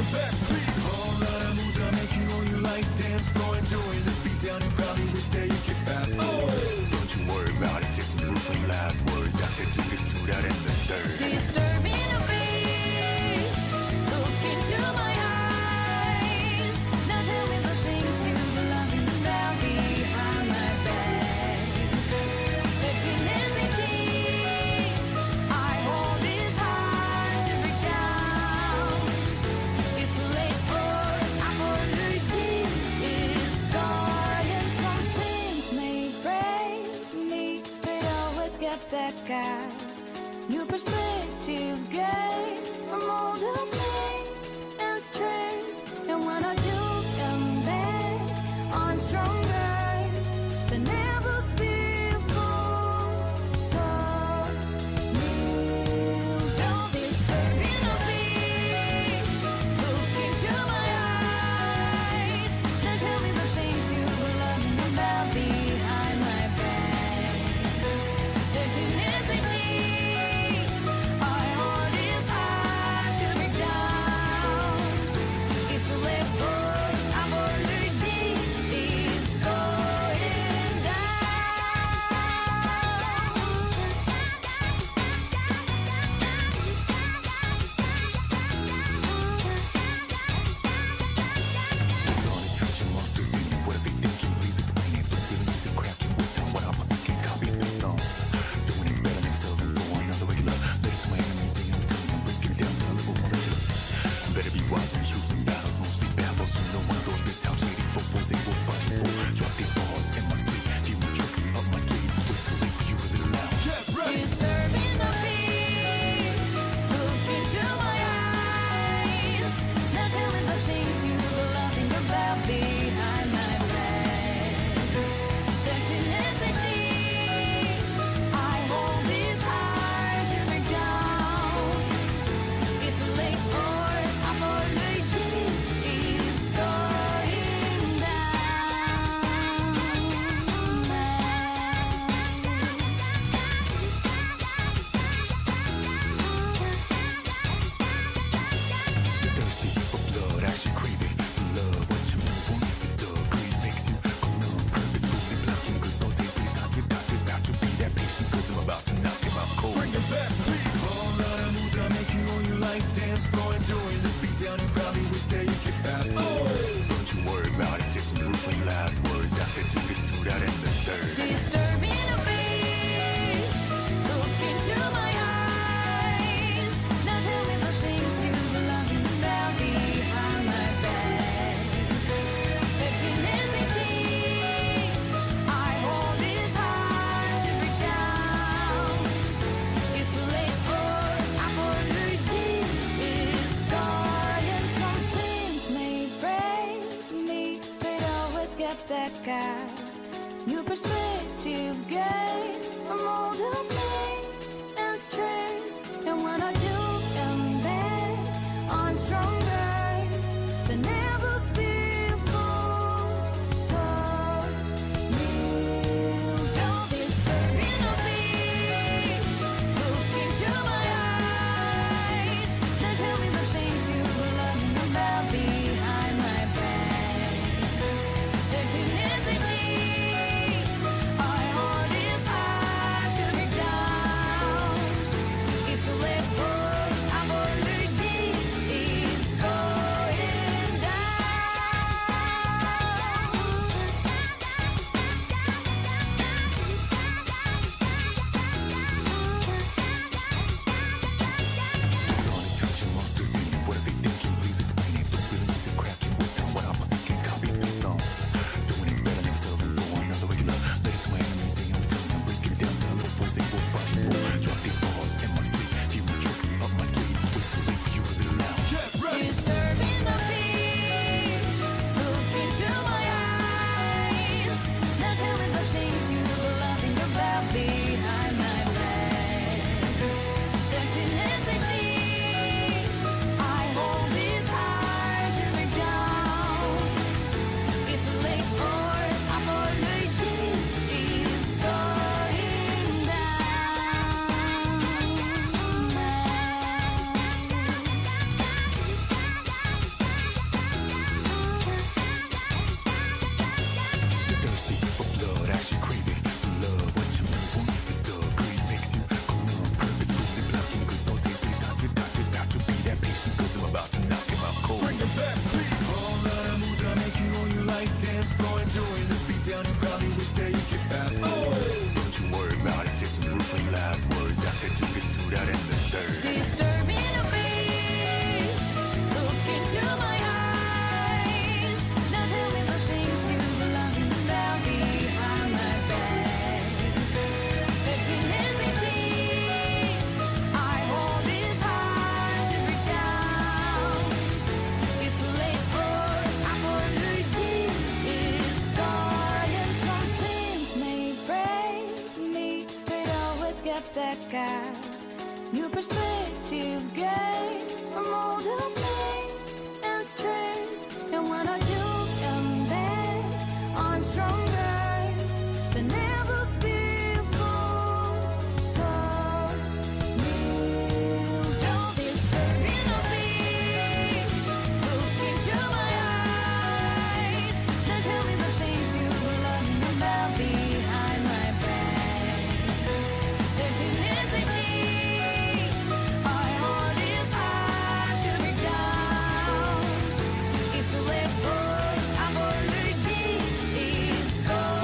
it back, beat. Whole lot of moves are making all you like dance floor and doing this beat down and probably wish that you could fast forward. Don't you worry about it, just some roofing last words after do this, do that, and the third. Disturbing the bass, look into my eyes. Now tell me the things you love about behind my back. The gymnastic deep, I hold this hard to break down. It's too late for apologies. It's starting. Some things may break me, but always get back out. New perspective gain from all the pain and stress. And when I do come back, I'm stronger than ever before. So kneel down, disturbing the beats. Look into my eyes. Now tell me the things you love about behind my back. The gymnastic back out. New perspective gain from all the pain and stress. And when I do come back, I'm stronger than ever before. So kneel down, disturbing the beats. Look into my eyes. Now tell me the things you love about behind my back. The gymnastic I hold this hard to break down. that and the third. Disturbing the peace. Look into my eyes. Now tell me the things you love about behind my back. Emptiness indeed. I hold this hard to break down. It's too late for apologies. It's starting. Some things may break me, but always get back out. New perspective gain from all the pain and stress. And when I do come back, I'm stronger than ever before. So don't disturb me, no peace. Look into my eyes. Now tell me the things you love about behind my back. Emptiness in me. My heart is hard to break down. It's too late for apologies. It's going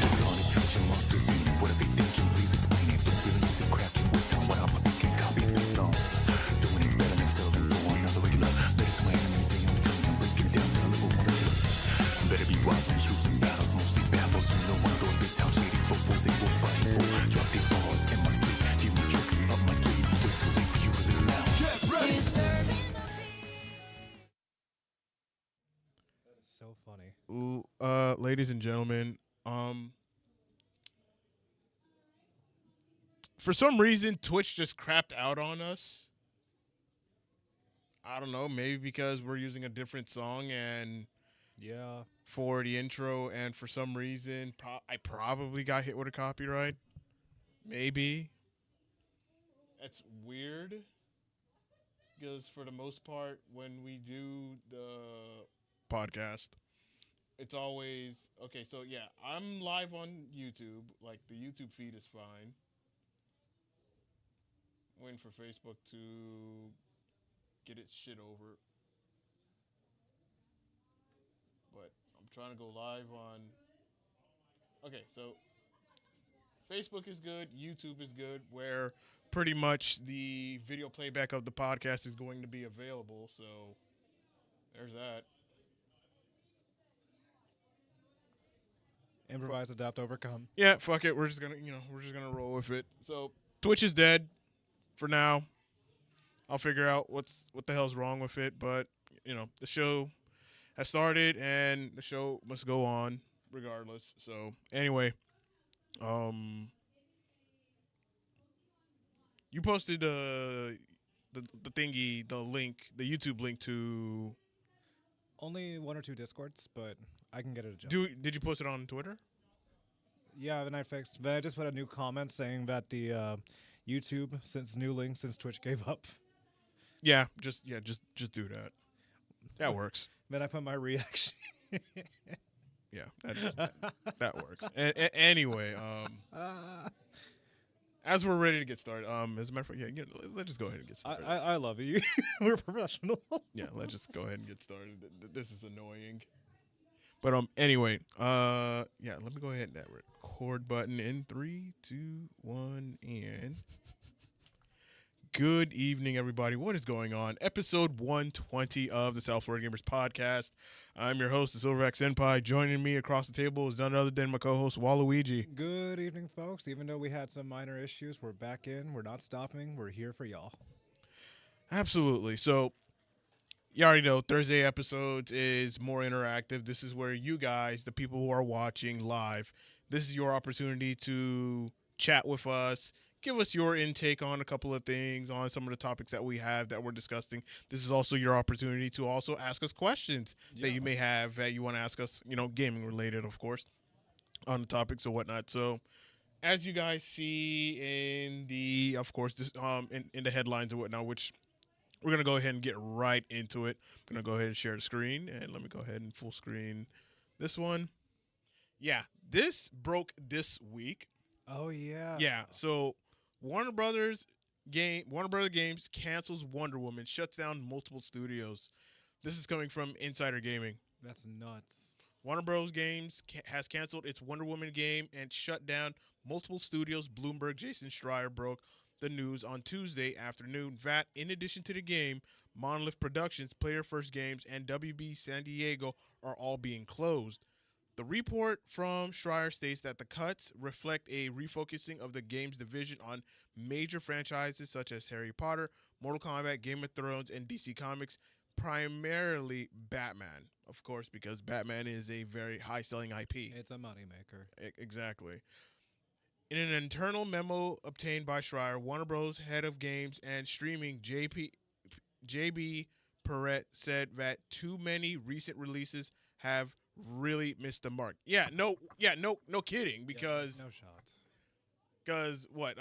It's all attention monsters in you. What are they thinking? Please explain it. Don't really need this crap. Can waste time. What opposites can copy and paste on. Doing it better than themselves and for another regular. Let it to my enemies. They only tell me I'm breaking it down to the level one regular. Better be wise when choosing battles. Mostly battles. You know one of those big time shady fofos they will fight for. Drop these balls in my sleep. Give me tricks up my sleeve. Wait till late for you to live loud. disturbing the So funny. Ladies and gentlemen, for some reason Twitch just crapped out on us. I don't know, maybe because we're using a different song and Yeah. for the intro, and for some reason I probably got hit with a copyright. Maybe. That's weird. Because for the most part, when we do the podcast, it's always okay. So yeah, I'm live on YouTube. Like the YouTube feed is fine. Waiting for Facebook to get its shit over. But I'm trying to go live on. Okay, so Facebook is good. YouTube is good. Where pretty much the video playback of the podcast is going to be available. So there's that. Improvise, adapt, overcome. Yeah, fuck it. We're just gonna roll with it. So Twitch is dead for now. I'll figure out what the hell's wrong with it, but the show has started and the show must go on regardless. So anyway, you posted the thingy, the link, the YouTube link to. Only one or two Discords, but I can get it adjusted. Did you post it on Twitter? Yeah, and I fixed. But I just put a new comment saying that the YouTube since new link since Twitch gave up. Yeah, just do that. That works. Then I put my reaction. Yeah, that works. Anyway, as we're ready to get started, as a matter of fact, let's just go ahead and get started. I love you. We're professional. Yeah, let's just go ahead and get started. This is annoying. But anyway, yeah, let me go ahead and that record button in 3, 2, 1, and good evening, everybody. What is going on? Episode 120 of the South Florida Gamers Podcast. I'm your host, the Silverback Senpai. Joining me across the table is none other than my co-host, Waluigi. Good evening, folks. Even though we had some minor issues, we're back in. We're not stopping. We're here for y'all. Absolutely. So, you already know Thursday episodes is more interactive. This is where you guys, the people who are watching live, this is your opportunity to chat with us, give us your intake on a couple of things, on some of the topics that we have that we're discussing. This is also your opportunity to also ask us questions that you may have that you want to ask us, gaming related, of course, on the topics or whatnot. So, as you guys see in the, of course, this, in the headlines and whatnot, which we're going to go ahead and get right into it. I'm going to go ahead and share the screen, and let me go ahead and full screen this one. Yeah, this broke this week. Oh, yeah. Yeah, so Warner Brothers Warner Brother Games cancels Wonder Woman, shuts down multiple studios. This is coming from Insider Gaming. That's nuts. Warner Bros. Games has canceled its Wonder Woman game and shut down multiple studios. Bloomberg Jason Schreier broke the news on Tuesday afternoon that, in addition to the game, Monolith Productions, Player First Games, and WB San Diego are all being closed. The report from Schreier states that the cuts reflect a refocusing of the game's division on major franchises such as Harry Potter, Mortal Kombat, Game of Thrones, and DC Comics, primarily Batman, of course, because Batman is a very high-selling IP. It's a moneymaker. Exactly. In an internal memo obtained by Schreier, Warner Bros. Head of Games and Streaming JB Perret said that too many recent releases have really missed the mark. No kidding. Because no shots. What?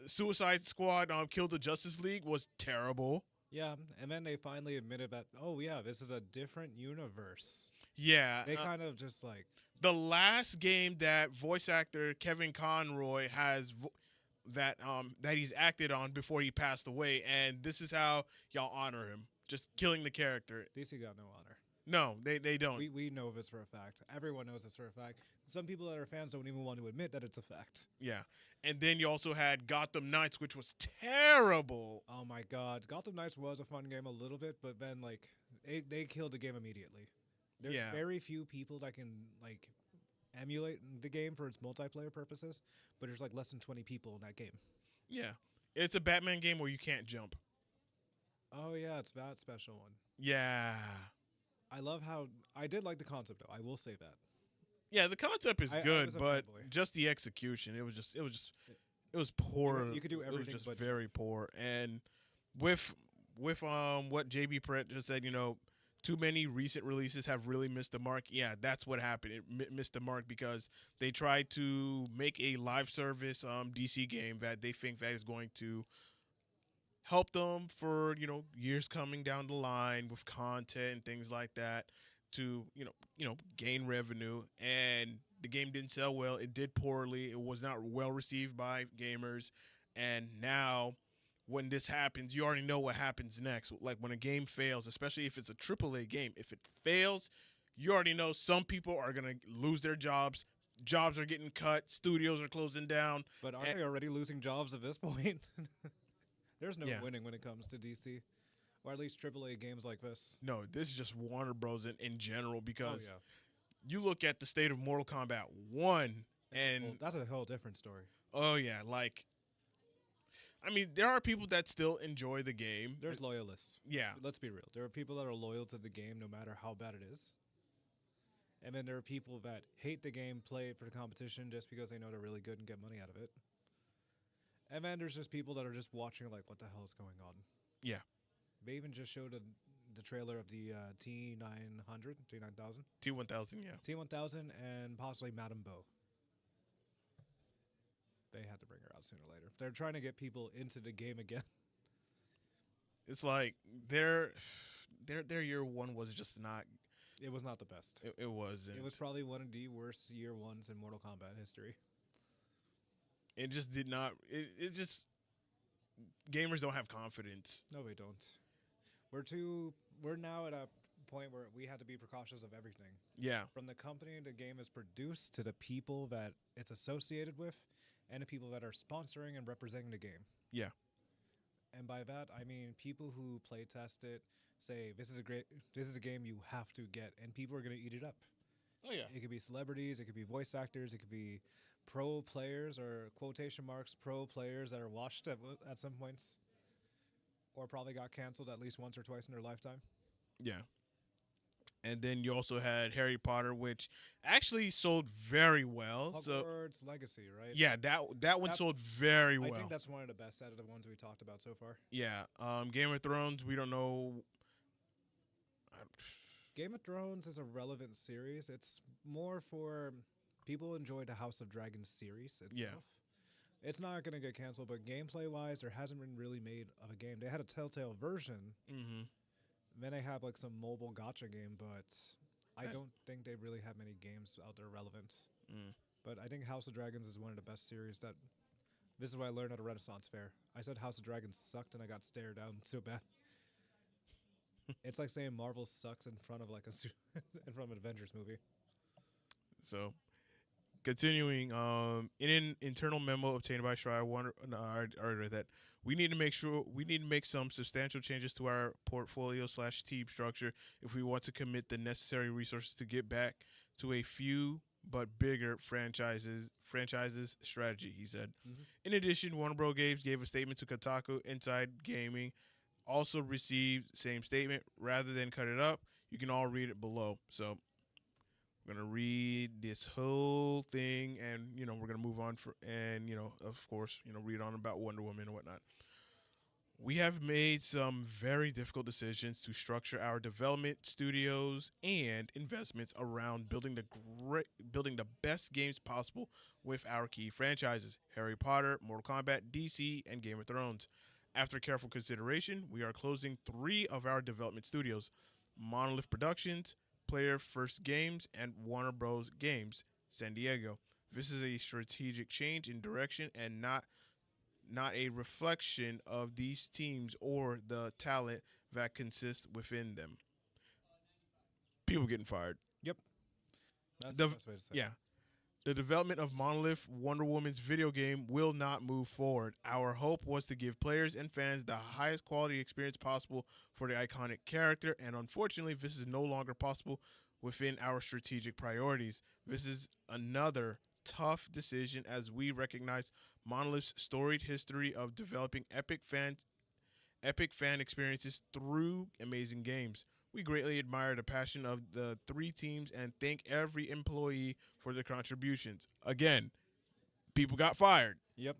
Suicide Squad Kill the Justice League was terrible. Yeah, and then they finally admitted that, oh yeah, this is a different universe. Yeah, They kind of just like, the last game that voice actor Kevin Conroy has that he's acted on before he passed away, and this is how y'all honor him, just killing the character. DC got no honor. No, they don't. We know this for a fact. Everyone knows this for a fact. Some people that are fans don't even want to admit that it's a fact. Yeah, and then you also had Gotham Knights, which was terrible. Oh my god. Gotham Knights was a fun game a little bit, but then like they killed the game immediately. There's Yeah. very few people that can like emulate the game for its multiplayer purposes, but there's like less than 20 people in that game. Yeah, it's a Batman game where you can't jump. Oh yeah, it's that special one. Yeah, I love how I did like the concept though. I will say that. yeah, the concept is I good, was a but fanboy. just the execution, it was poor. You could do It everything was just but very poor. And with what JB Perret just said, too many recent releases have really missed the mark. Yeah, that's what happened. It missed the mark because they tried to make a live service DC game that they think that is going to help them for years coming down the line with content and things like that to gain revenue. And the game didn't sell well. It did poorly. It was not well received by gamers. And now when this happens, you already know what happens next. Like when a game fails, especially if it's a AAA game, if it fails, you already know some people are going to lose their jobs. Jobs are getting cut. Studios are closing down. But aren't they already losing jobs at this point? There's no Yeah. winning when it comes to DC, or at least AAA games like this. No, this is just Warner Bros. In general, because Oh yeah, you look at the state of Mortal Kombat 1 and well, that's a whole different story. oh yeah, like I mean, there are people that still enjoy the game. There's loyalists. Yeah. Let's be real. There are people that are loyal to the game no matter how bad it is. And then there are people that hate the game, play it for the competition just because they know they're really good and get money out of it. And then there's just people that are just watching like, what the hell is going on? Yeah. They even just showed the trailer of the T900, T9000, T1000, yeah. T1000, and possibly Madame Bo. They had to bring her out sooner or later. They're trying to get people into the game again. It's like their year one was just not. It was not the best. It wasn't. It was probably one of the worst year ones in Mortal Kombat history. It just did not. It just gamers don't have confidence. No, we don't. We're now at a point where we have to be precautious of everything. Yeah. From the company the game is produced to the people that it's associated with and the people that are sponsoring and representing the game. Yeah. And by that, I mean people who play test it say this is a game you have to get, and people are going to eat it up. Oh yeah. It could be celebrities, it could be voice actors, it could be pro players or quotation marks pro players that are watched at some points or probably got canceled at least once or twice in their lifetime. Yeah. And then you also had Harry Potter, which actually sold very well. Hogwarts Legacy, right? Yeah, that one That's- sold very well. I think that's one of the best out of the ones we talked about so far. Yeah. Game of Thrones, we don't know. Game of Thrones is a relevant series. It's more for people who enjoy the House of Dragons series itself. Yeah. It's not going to get canceled, but gameplay-wise, there hasn't been really made of a game. They had a Telltale version. Mm-hmm. Then they have like some mobile gotcha game, but I That's- don't think they really have many games out there relevant. Mm. But I think House of Dragons is one of the best series that This is what I learned at a Renaissance fair. I said House of Dragons sucked, and I got stared down so bad. It's like saying Marvel sucks in front of in front of an Avengers movie. So, continuing, in an internal memo obtained by Schreier, that we need to make some substantial changes to our portfolio / team structure if we want to commit the necessary resources to get back to a few but bigger franchises strategy, he said. In addition, Warner Bros. Games gave a statement to Kotaku. Inside Gaming also received same statement. Rather than cut it up, you can all read it below. So we're gonna read this whole thing, and we're gonna move on of course, read on about Wonder Woman and whatnot. We have made some very difficult decisions to structure our development studios and investments around building the best games possible with our key franchises: Harry Potter, Mortal Kombat, DC, and Game of Thrones. After careful consideration, we are closing 3 of our development studios: Monolith Productions, Player First Games, and Warner Bros. Games, San Diego. This is a strategic change in direction and not a reflection of these teams or the talent that consists within them. People getting fired. Yep. That's The- the best way to say it. Yeah. The development of Monolith Wonder Woman's video game will not move forward. Our hope was to give players and fans the highest quality experience possible for the iconic character, and unfortunately, this is no longer possible within our strategic priorities. This is another tough decision as we recognize Monolith's storied history of developing epic fan experiences through amazing games. We greatly admire the passion of the 3 teams and thank every employee for their contributions. Again, people got fired. Yep.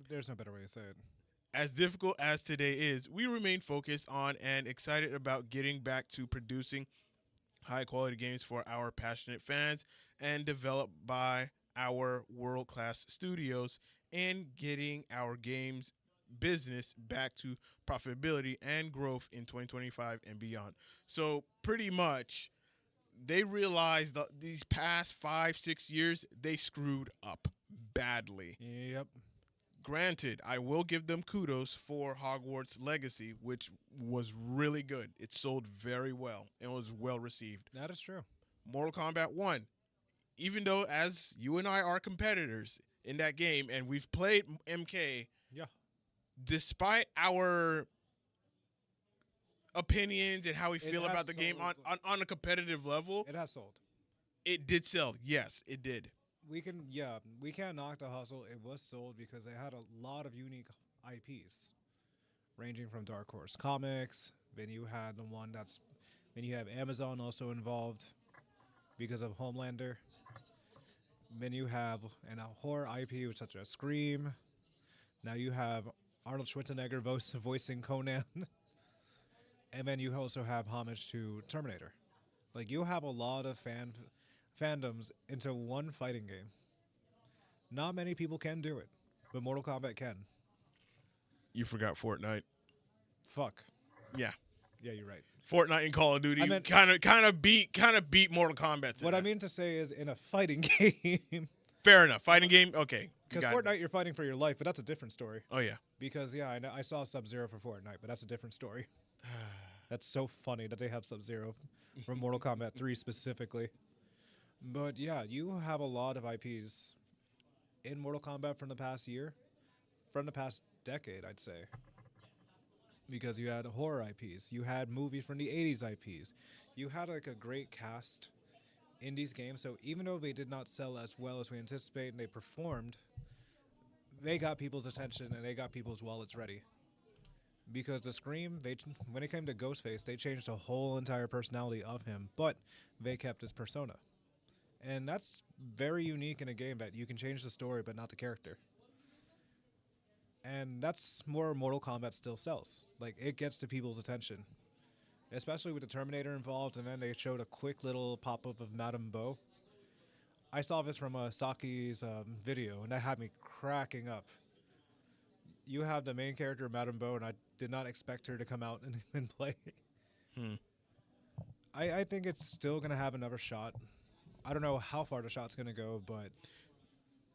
There's no better way to say it. As difficult as today is, we remain focused on and excited about getting back to producing high-quality games for our passionate fans and developed by our world-class studios, and getting our games business back to profitability and growth in 2025 and beyond. So pretty much they realized that these past 5-6 years they screwed up badly. Yep. Granted, I will give them kudos for Hogwarts Legacy, which was really good. It sold very well and was well received. That is true. Mortal Kombat 1, even though as you and I are competitors in that game and we've played MK, Yeah. despite our opinions and how we feel has about the game sold. on a competitive level, It has sold. it did sell. Yes, it did. We can't knock the hustle. It was sold because they had a lot of unique IPs, ranging from Dark Horse Comics. Then you had then you have Amazon also involved because of Homelander. Then you have a horror IP such as Scream. Now you have Arnold Schwarzenegger voicing Conan. And then you also have homage to Terminator. Like, you have a lot of fandoms into one fighting game. Not many people can do it, but Mortal Kombat can. You forgot Fortnite. Fuck. Yeah. Yeah, you're right. Fortnite and Call of Duty I meant- kind of beat Mortal Kombat. What I mean to say is in a fighting game. Fair enough. Fighting game. Okay. Because Got it. Fortnite, you're fighting for your life, but that's a different story. Oh yeah. Because, yeah, I know, I saw Sub-Zero for Fortnite, but that's a different story. That's so funny that they have Sub-Zero from Mortal Kombat 3 specifically. But, yeah, you have a lot of IPs in Mortal Kombat from the past decade, I'd say. Because you had horror IPs, you had movies from the 80s IPs. You had, like, a great cast in these games, so even though they did not sell as well as we anticipated and they performed, they got people's attention and they got people's wallets ready. Because the Scream, when it came to Ghostface, they changed the whole entire personality of him, but they kept his persona. And that's very unique in a game, that you can change the story but not the character. And that's more Mortal Kombat still sells. Like, it gets to people's attention. Especially with the Terminator involved, and then they showed a quick little pop-up of Madame Bo. I saw this from Saki's video, and that had me cracking up. You have the main character, Madame Bo, and I did not expect her to come out and play. I think it's still going to have another shot. I don't know how far the shot's going to go, but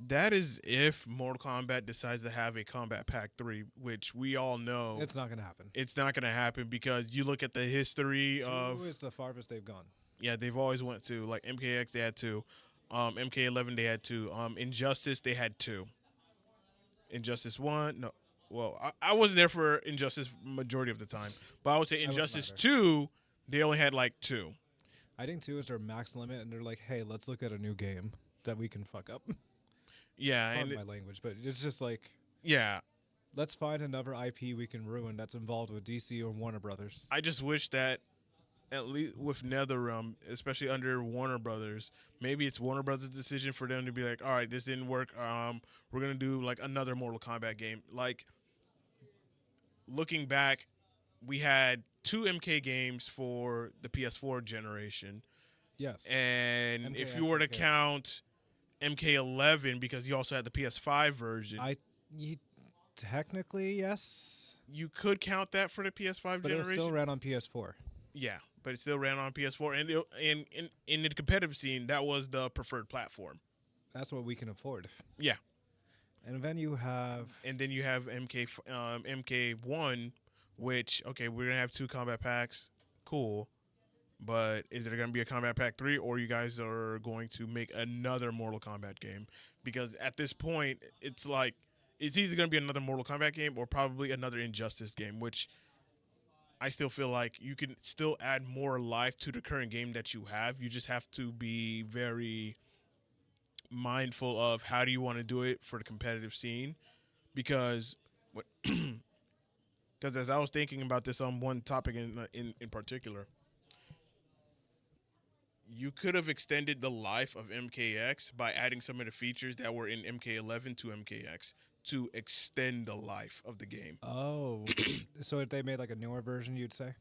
That is if Mortal Kombat decides to have a Combat Pack 3, which we all know It's not gonna happen. it's not going to happen because you look at the history of 2 is the farthest they've gone. yeah, they've always went to like MKX they had 2, MK11 they had 2, Injustice they had 2. Injustice 1, no. Well, I wasn't there for Injustice majority of the time, but I would say wasn't Injustice either. 2 they only had like 2. I think 2 is their max limit, and they're like, hey, let's look at a new game that we can fuck up. Yeah, Pardon and my language, but it's just like, yeah, let's find another IP we can ruin that's involved with DC or Warner Brothers. I just wish that at least with NetherRealm, especially under Warner Brothers, maybe it's Warner Brothers' decision for them to be like, all right, this didn't work. We're gonna do like another Mortal Kombat game. Like looking back, we had 2 MK games for the PS4 generation, Yes. and if you MKX, were to MK. count MK11 because you also had the PS5 version, Technically, yes, you could count that for the PS5 but it generation. still ran on PS4. Yeah, but it still ran on PS4, and in the competitive scene, that was the preferred platform. That's what we can afford. Yeah, And then you have and then you have MK1, which okay, we're gonna have 2 combat packs, cool, but is there gonna be a combat pack 3, or you guys are going to make another Mortal Kombat game? Because at this point, it's like it's either gonna be another Mortal Kombat game or probably another Injustice game, which I still feel like you can still add more life to the current game that you have. You just have to be very mindful of how do you want to do it for the competitive scene, because because as I was thinking about this on one topic in particular, you could have extended the life of MKX by adding some of the features that were in MK11 to MKX to extend the life of the game. oh, so if they made like a newer version, you'd say?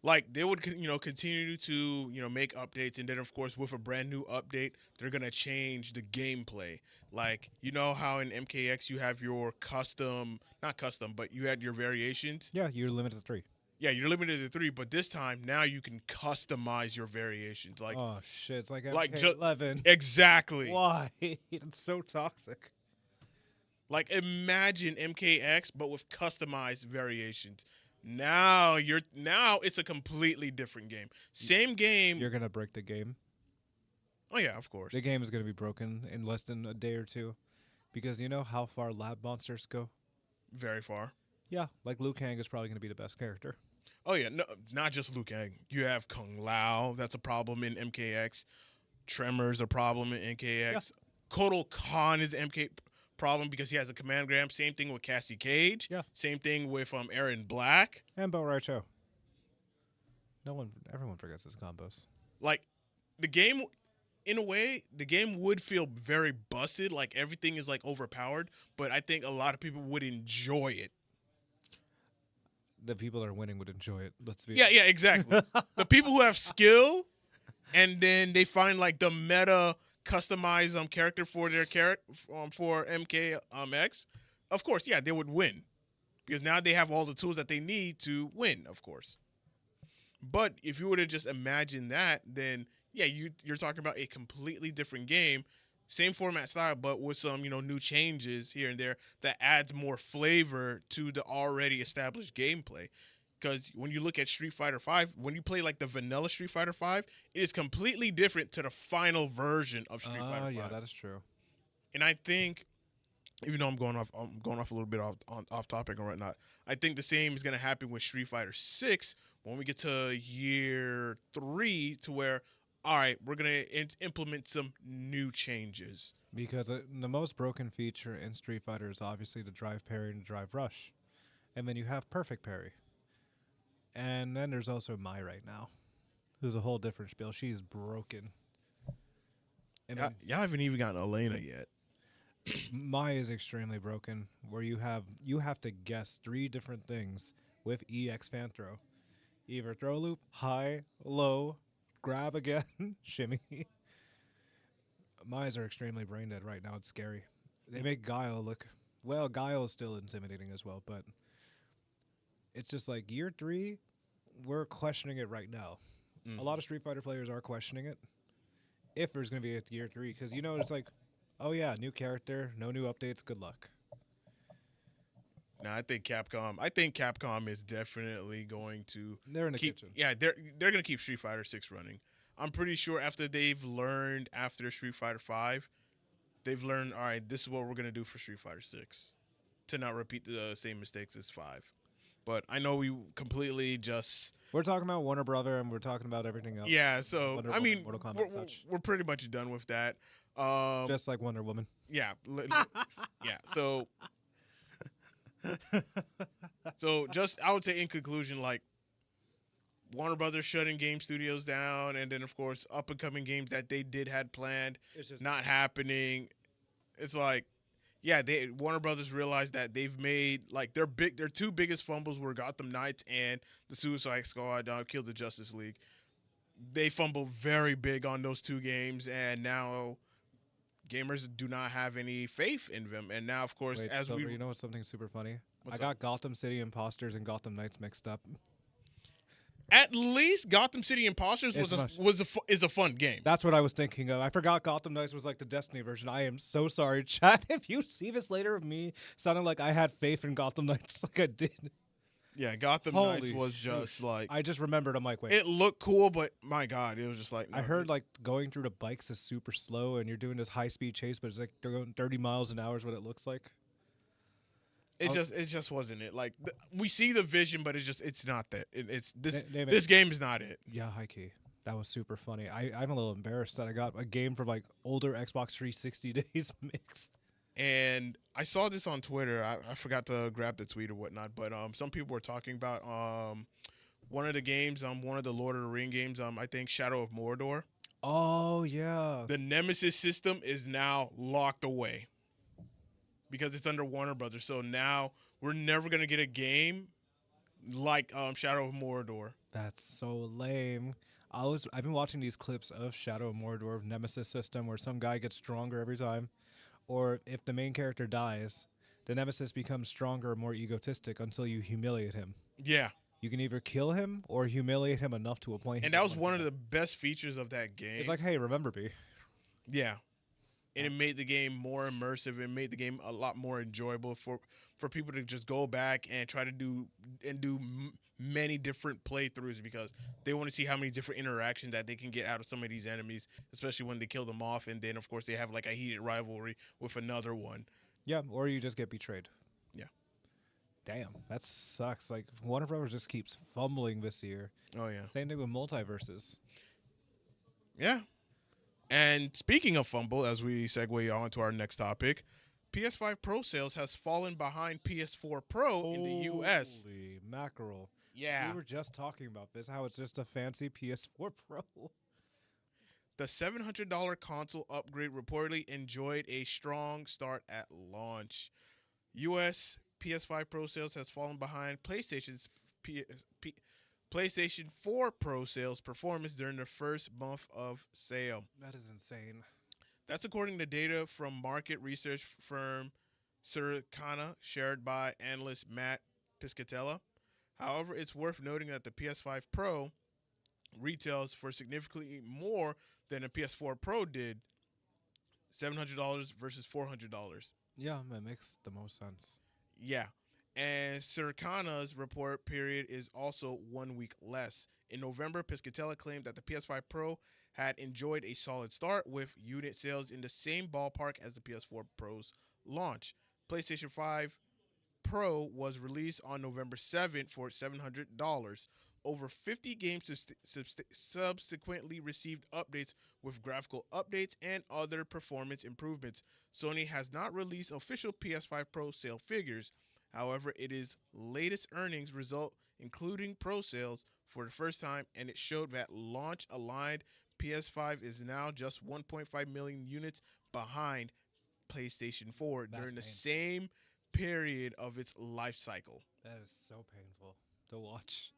Like they would continue to make updates, and then of course with a brand new update they're gonna change the gameplay. Like how in MKX you have your not custom, but you had your variations. Yeah, you're limited to 3. Yeah, you're limited to 3, but this time now you can customize your variations. Like Oh shit, it's like like MK11. exactly. Why? It's so toxic. Like imagine MKX but with customized variations. Now it's a completely different game. Same game. You're gonna break the game. Oh yeah, of course. The game is gonna be broken in less than a day or 2, because you know how far lab monsters go. Very far. Yeah, like Liu Kang is probably gonna be the best character. Oh yeah, no, not just Liu Kang. You have Kung Lao. That's a problem in MKX. Tremor's a problem in MKX. Kotal Khan is an MK problem because he has a command gram. Same thing with Cassie Cage. Yeah. Same thing with Aaron Black. And Bo Raicho. Everyone forgets his combos. Like the game, in a way, the game would feel very busted. Like everything is like overpowered. But I think a lot of people would enjoy it. The people that are winning would enjoy it. Let's be Yeah, exactly. The people who have skill, and then they find like the meta customized character for their character for MKX. Of course, yeah, they would win because now they have all the tools that they need to win. Of course, but if you were to just imagine that, then yeah, you're talking about a completely different game, same format style, but with some new changes here and there that adds more flavor to the already established gameplay. Because when you look at Street Fighter V, when you play like the vanilla Street Fighter V, it is completely different to the final version of Street Fighter V. Yeah, that is true. And I think, even though I'm going off a little bit off topic or whatnot, I think the same is going to happen with Street Fighter 6 when we get to year 3, to where, all right, we're going to implement some new changes. Because the most broken feature in Street Fighter is obviously the drive parry and the drive rush. And then you have perfect parry. And then there's also Mai right now, who's a whole different spiel. She's broken. And then Y'all haven't even gotten Elena yet. Mai is extremely broken, where you have to guess 3 different things with EX fan throw. Either throw loop, high, low, grab again, shimmy. Mai's are extremely brain dead right now. It's scary. They make Guile look... Well, Guile is still intimidating as well, but... It's just like year 3, we're questioning it right now. A lot of Street Fighter players are questioning it. If there's going to be a year 3, because it's like, Oh yeah, new character, no new updates. Good luck. Now I think Capcom is definitely going to They're in the keep. kitchen. Yeah, they're going to keep Street Fighter 6 running. I'm pretty sure after they've learned after Street Fighter 5, they've learned, all right, this is what we're going to do for Street Fighter 6 to not repeat the same mistakes as 5. But I know we completely just We're talking about Warner Brother, and we're talking about everything else. yeah. So Wonder I Woman, mean, Mortal Kombat we're, and we're, such. we're pretty much done with that. Just like Wonder Woman. Yeah, yeah. So just I would say in conclusion, like Warner Brothers shutting game studios down, and then of course up and coming games that they had planned It's just not happening. It's like, yeah, Warner Brothers realized that they've made like their two biggest fumbles were Gotham Knights and the Suicide Squad killed the Justice League. They fumbled very big on those two games, and now gamers do not have any faith in them. And now, of course, Wait, as Silver, we you know what's something super funny? What's I got Gotham City Imposters and Gotham Knights mixed up. at least Gotham City Imposters It's is a fun game. That's what I was thinking of. I forgot Gotham Knights was like the Destiny version. I am so sorry, chat. If you see this later of me sounding like I had faith in Gotham Knights like I did. Yeah, Gotham Holy Knights was shit. just like I just remembered. I'm like, wait. it looked cool, but my God, it was just like I heard like going through the bikes is super slow and you're doing this high speed chase, but it's like they're going 30 miles an hour is what it looks like. it just wasn't it. Like we see the vision, but it's not that. It's this Name it. this game is not it. Yeah, high key. That was super funny. I'm a little embarrassed that I got a game from like older Xbox 360 days mixed. And I saw this on Twitter. I forgot to grab the tweet or whatnot, but some people were talking about one of the games, one of the Lord of the Ring games, I think Shadow of Mordor. Oh yeah. The Nemesis system is now locked away because it's under Warner Brothers. So now we're never gonna get a game like Shadow of Mordor. That's so lame. I've been watching these clips of Shadow of Mordor Nemesis system where some guy gets stronger every time, or if the main character dies, the Nemesis becomes stronger or more egotistic until you humiliate him. Yeah, You can either kill him or humiliate him enough to a point. and that was one of the best features of that game. It's like, hey, remember me. Yeah, and it made the game more immersive. It made the game a lot more enjoyable for people to just go back and try to do many different playthroughs because they want to see how many different interactions that they can get out of some of these enemies, especially when they kill them off. And then, of course, they have like a heated rivalry with another one. Yeah, or you just get betrayed. Yeah. Damn, that sucks. Like Warner Brothers just keeps fumbling this year. Oh, yeah. Same thing with multiverses. Yeah. And speaking of fumble, as we segue on to our next topic, PS5 Pro sales has fallen behind PS4 Pro in the U.S. Holy mackerel. Yeah. We were just talking about this, how it's just a fancy PS4 Pro. The $700 console upgrade reportedly enjoyed a strong start at launch. U.S. PS5 Pro sales has fallen behind PlayStation 4 Pro sales performance during the first month of sale. That is insane. That's according to data from market research firm Circana, shared by analyst Matt Piscatella. However, it's worth noting that the PS5 Pro retails for significantly more than a PS4 Pro did, $700 versus $400. Yeah, that makes the most sense. Yeah. And Circana's report period is also 1 week less. In November, Piscatella claimed that the PS5 Pro had enjoyed a solid start with unit sales in the same ballpark as the PS4 Pro's launch. PlayStation 5 Pro was released on November 7th for $700. Over 50 games subsequently received updates with graphical updates and other performance improvements. Sony has not released official PS5 Pro sale figures. However, it is latest earnings result, including Pro sales, for the first time, and it showed that launch-aligned PS5 is now just 1.5 million units behind PlayStation 4 during the same period of its life cycle. That is so painful to watch.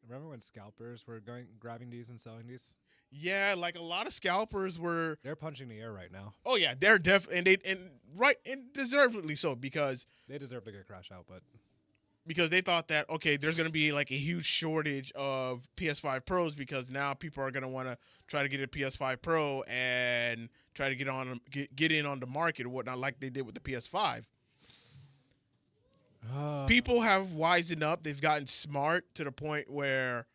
Remember when scalpers were grabbing these and selling these? Yeah, like a lot of scalpers were. They're punching the air right now. Oh yeah, they're and deservedly so because They deserve to get crash out, but because they thought that, okay, there's going to be like a huge shortage of PS5 Pros because now people are going to want to try to get a PS5 Pro and try to get in on the market or whatnot, like they did with the PS5. People have wisened up. They've gotten smart to the point where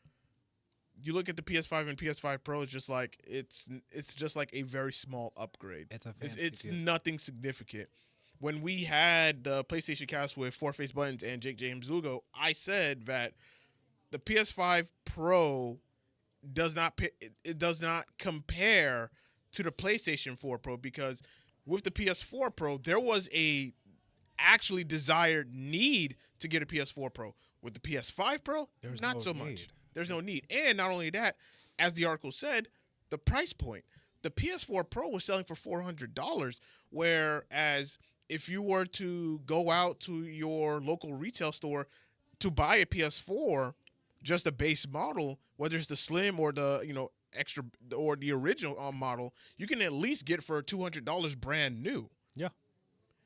you look at the PS5 and PS5 Pro, it's just like it's just like a very small upgrade. It's nothing significant. When we had the PlayStation Cast with Four Face Buttons and Jake James Lugo, I said that the PS5 Pro does not compare to the PlayStation 4 Pro, because with the PS4 Pro there was a actually desired need to get a PS4 Pro. With the PS5 Pro, There's not no so need. much. There's no need. And not only that, as the article said, the price point. The PS4 Pro was selling for $400, whereas if you were to go out to your local retail store to buy a PS4, just a base model, whether it's the slim or the extra or the original model, you can at least get for $200 brand new. Yeah.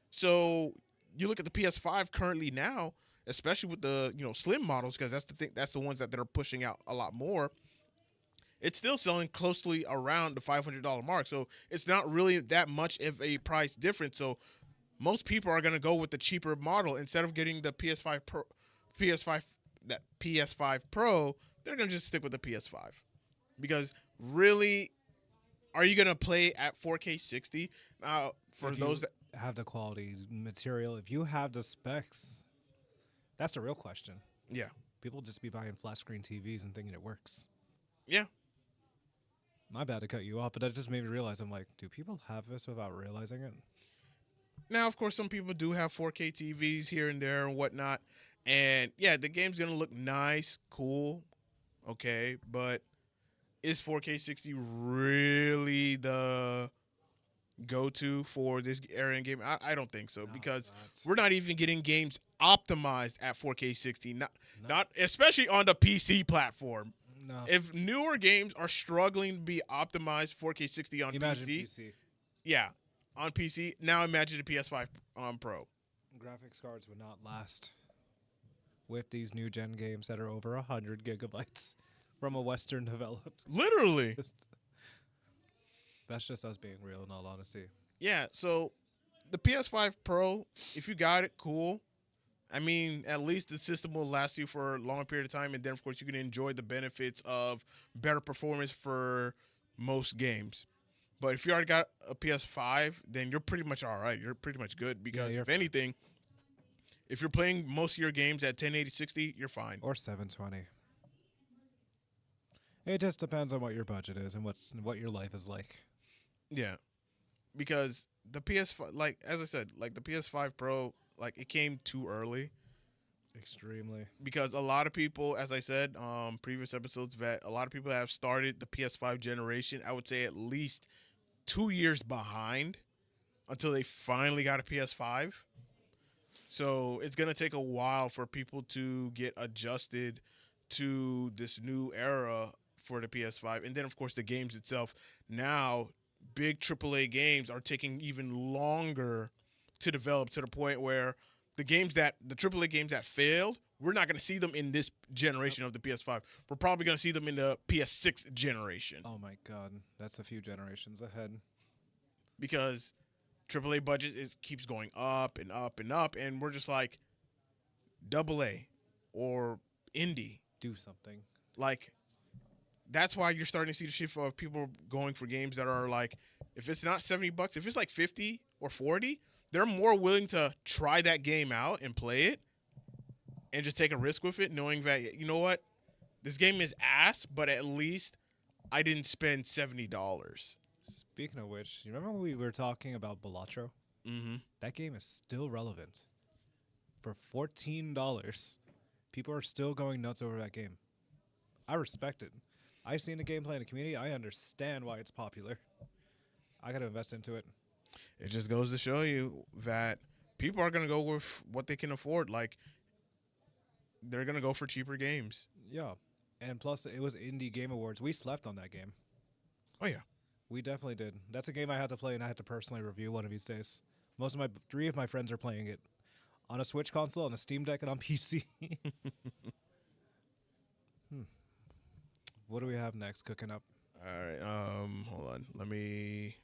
So you look at the PS5 currently now, especially with the slim models, because that's the ones that they're pushing out a lot more. It's still selling closely around the $500 mark, so it's not really that much of a price difference. So most people are going to go with the cheaper model instead of getting the PS5 Pro. They're going to just stick with the PS5, because really, are you going to play at 4K 60? For If those you that have the quality material, if you have the specs, that's the real question. yeah. People just be buying flat screen TVs and thinking it works. Yeah. My bad to cut you off, but that just made me realize, I'm like, do people have this without realizing it? Now, of course, some people do have 4K TVs here and there and whatnot. And, yeah, the game's going to look nice, cool, okay. But is 4K 60 really the go-to for this area in game? I don't think so, No, because it's not. we're not even getting games optimized at 4K 60, not especially on the PC platform. No. If newer games are struggling to be optimized 4K 60 on Imagine PC, PC. yeah, on PC. Now imagine the PS5 Pro. Graphics cards would not last with these new gen games that are over 100 gigabytes from a Western developed. Literally. That's just us being real, in all honesty. Yeah, so the PS5 Pro, if you got it, cool. I mean, at least the system will last you for a long period of time, and then, of course, you can enjoy the benefits of better performance for most games. But if you already got a PS5, then you're pretty much all right. You're pretty much good, because you're if fine. anything, if you're playing most of your games at 1080-60, you're fine. Or 720. It just depends on what your budget is and what your life is like. Yeah, because the PS5, like as I said, like the PS5 Pro, like it came too early. Extremely. Because a lot of people, as I said, previous episodes, that a lot of people have started the PS5 generation, I would say at least 2 years behind until they finally got a PS5. So it's going to take a while for people to get adjusted to this new era for the PS5. And then, of course, the games itself. Now, big AAA games are taking even longer to develop, to the point where the AAA games that failed, we're not going to see them in this generation of the PS5. We're probably going to see them in the PS6 generation. Oh my god, that's a few generations ahead. Because AAA budget keeps going up and up and up, and we're just like, AA or indie. Do something. Like, that's why you're starting to see the shift of people going for games that are like, if it's not $70, if it's like 50 or 40, they're more willing to try that game out and play it and just take a risk with it, knowing that, you know what, this game is ass, but at least I didn't spend $70. Speaking of which, you remember when we were talking about Balatro? Mm-hmm. That game is still relevant. For $14, people are still going nuts over that game. I respect it. I've seen the gameplay in the community. I understand why it's popular. I got to invest into it. It just goes to show you that people are going to go with what they can afford. Like, they're going to go for cheaper games. Yeah. And plus, it was Indie Game Awards. We slept on that game. Oh, yeah. We definitely did. That's a game I had to play, and I had to personally review one of these days. 3 of my friends are playing it on a Switch console, on a Steam Deck, and on PC. What do we have next cooking up? All right. Hold on. Let me.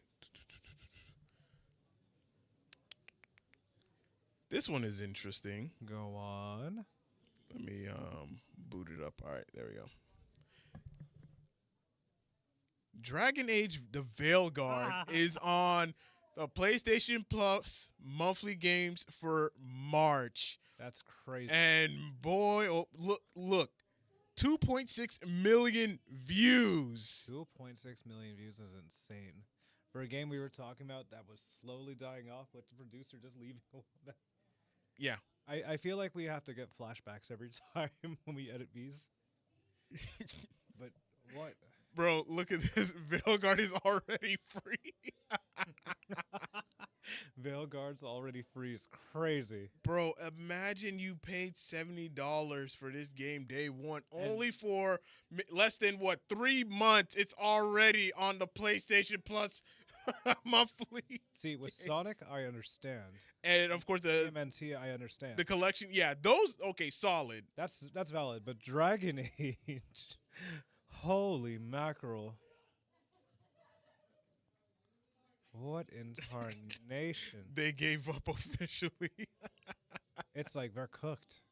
This one is interesting. Go on. Let me boot it up. All right, there we go. Dragon Age: The Veilguard is on the PlayStation Plus monthly games for March. That's crazy. And boy, oh, look, 2.6 million views. 2.6 million views is insane. For a game we were talking about that was slowly dying off with the producer just leaving. Yeah. I feel like we have to get flashbacks every time when we edit these. But what? Bro, look at this. Veilguard is already free. Veilguard's already free is crazy. Bro, imagine you paid $70 for this game day one, only for less than, 3 months. It's already on the PlayStation Plus monthly. See, with Sonic, I understand. And, of course, the TMNT, I understand. the collection. Yeah, those, okay, solid. That's valid. But Dragon Age, holy mackerel. What incarnation? They gave up officially. It's like they're cooked.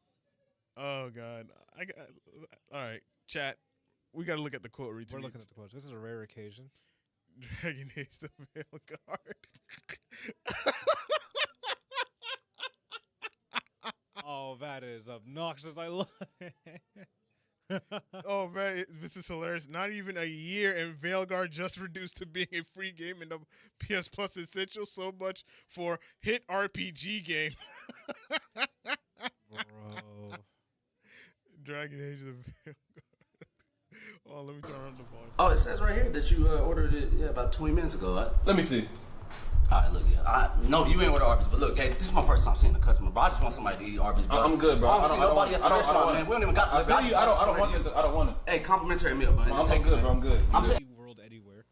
Oh, God. All right, chat. We got to look at the quote retweets. We're looking at the quotes. This is a rare occasion. Dragon Age: The Veilguard. Oh, that is obnoxious. I love it. Oh, man, this is hilarious. Not even a year, and Veilguard just reduced to being a free game in the PS Plus Essential. So much for hit RPG game. Bro. Dragon Age: The Veilguard. Oh, let me turn on the volume. Oh, it says right here that you ordered it about 20 minutes ago. Right? Let me see. All right, look, yeah. No, you ain't order Arby's, but look, hey, this is my first time seeing a customer, bro. I just want somebody to eat Arby's, bro. I'm good, bro. I don't see nobody at the restaurant, man. We don't even got I feel you. I don't want it. I don't want it. Hey, complimentary meal, man. Just I'm take good, it, man. bro. I'm good. I'm saying. World anywhere.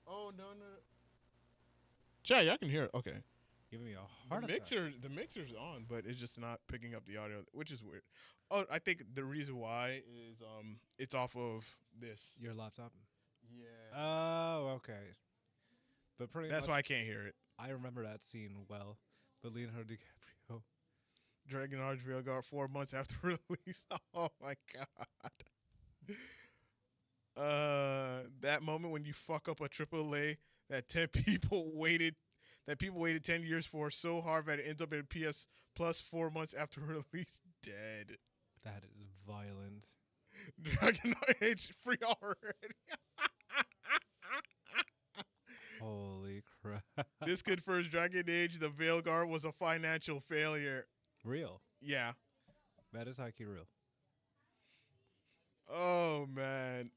Oh, no. Chat, y'all can hear it. Okay. Giving me a heart attack. The mixer's on, but it's just not picking up the audio, which is weird. Oh, I think the reason why is it's off of this. Your laptop? Yeah. Oh, okay. But pretty That's much, why I can't hear it. I remember that scene well. But Leonardo DiCaprio. Dragon Age Veilguard 4 months after release. Oh my god. That moment when you fuck up a AAA that 10 people waited 10 years for so hard that it ends up in PS Plus 4 months after release. Dead. That is violent. Dragon Age free already. Holy crap. This confirms Dragon Age The Veilguard was a financial failure. Real. Yeah. That is high-key real. Oh man.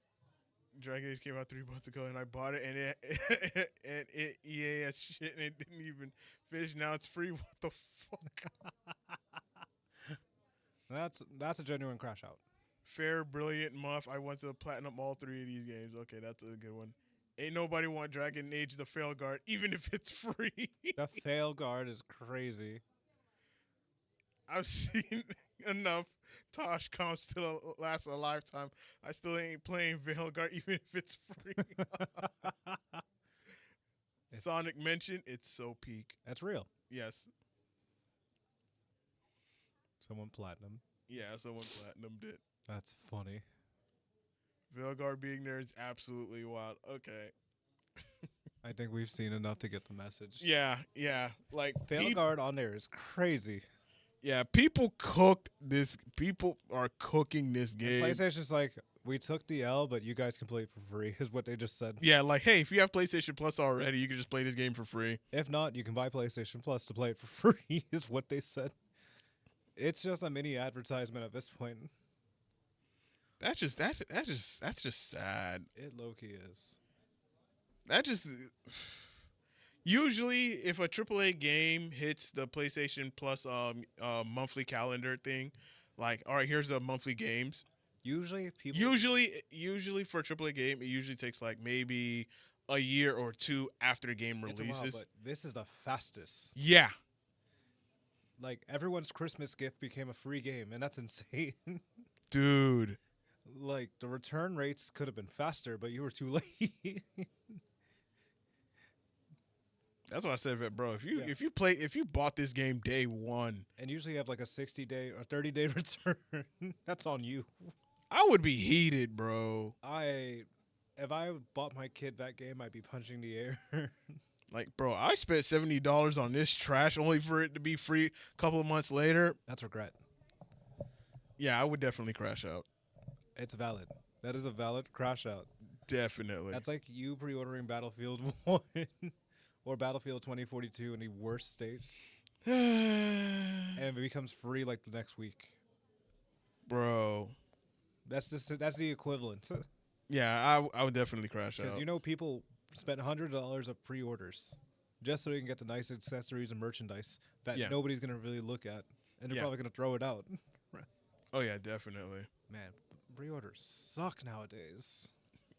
Dragon Age came out 3 months ago and I bought it and it EA has shit and it didn't even finish. Now it's free. What the fuck? That's a genuine crash out. Fair, brilliant, muff. I went to platinum all 3 of these games. Okay, that's a good one. Ain't nobody want Dragon Age The Veilguard, even if it's free. The fail guard is crazy. I've seen enough Tosh comps to last a lifetime. I still ain't playing Veilguard, even if it's free. Sonic mentioned it's so peak. That's real. Yes. Someone platinum. Yeah, someone platinumed it. That's funny. Veilguard being there is absolutely wild. Okay. I think we've seen enough to get the message. Yeah. Like Fail guard on there is crazy. yeah, people cooked this. People are cooking this game. PlayStation's like, we took the L, but you guys can play it for free, is what they just said. Yeah, like, hey, if you have PlayStation Plus already, you can just play this game for free. If not, you can buy PlayStation Plus to play it for free, is what they said. It's just a mini advertisement at this point. That's just sad. It low-key is. That just usually if a AAA game hits the PlayStation Plus monthly calendar thing, like, all right, here's the monthly games. Usually people Usually for a AAA game, it usually takes like maybe a year or two after the game It's a while, releases. but this is the fastest. Yeah, Like, everyone's Christmas gift became a free game, and that's insane. dude. Like, the return rates could have been faster, but you were too late. That's what I said, bro. Yeah. If you bought this game day one, And usually you have like a 60-day or 30-day return. That's on you. I would be heated, bro. If I bought my kid that game, I'd be punching the air. Like, bro, I spent $70 on this trash only for it to be free a couple of months later. That's regret. Yeah, I would definitely crash out. It's valid. That is a valid crash out. Definitely. That's like you pre-ordering Battlefield 1 or Battlefield 2042 in the worst state, and it becomes free like the next week. Bro. That's the equivalent. Yeah, I would definitely crash Because out. people spend $100 of pre-orders just so they can get the nice accessories and merchandise that Yeah. nobody's gonna really look at, and they're Yeah. probably gonna throw it out. Oh, yeah, definitely. Man, pre-orders suck nowadays.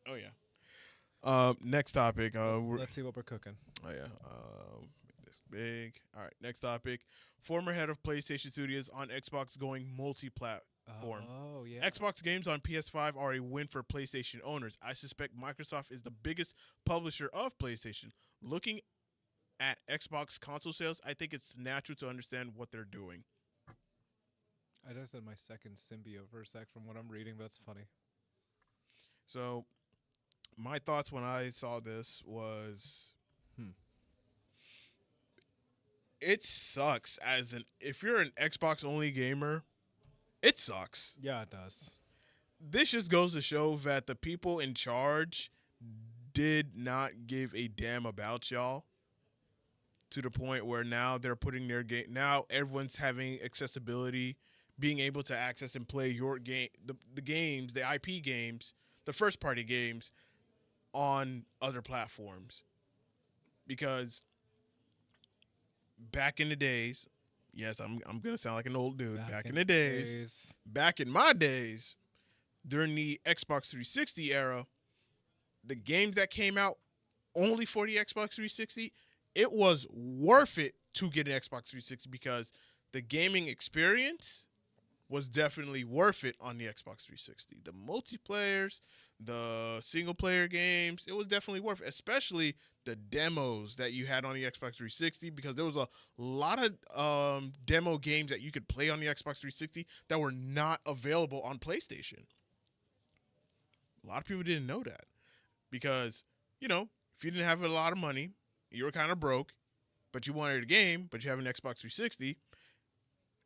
Oh, yeah. Next topic. Let's see what we're cooking. Oh, yeah. Make this big. All right, next topic. Former head of PlayStation Studios on Xbox going multi-platform. Oh yeah. Xbox games on PS5 are a win for PlayStation owners. I suspect Microsoft is the biggest publisher of PlayStation. Looking at Xbox console sales, I think it's natural to understand what they're doing. I just said my second symbiote for a sec from what I'm reading. That's funny. So, my thoughts when I saw this was, it sucks if you're an Xbox only gamer, it sucks. Yeah, it does. This just goes to show that the people in charge did not give a damn about y'all, to the point where now they're putting their game. Now everyone's having accessibility, being able to access and play your game, the games, the IP games, the first party games on other platforms. Because back in the days, yes, I'm gonna sound like an old dude. Back in the days, back in my days, during the Xbox 360 era, the games that came out only for the Xbox 360, it was worth it to get an Xbox 360 because the gaming experience was definitely worth it on the Xbox 360. The multiplayers, the single player games, it was definitely worth it, especially the demos that you had on the Xbox 360, because there was a lot of demo games that you could play on the Xbox 360 that were not available on PlayStation. A lot of people didn't know that because, if you didn't have a lot of money, you were kind of broke, but you wanted a game, but you have an Xbox 360,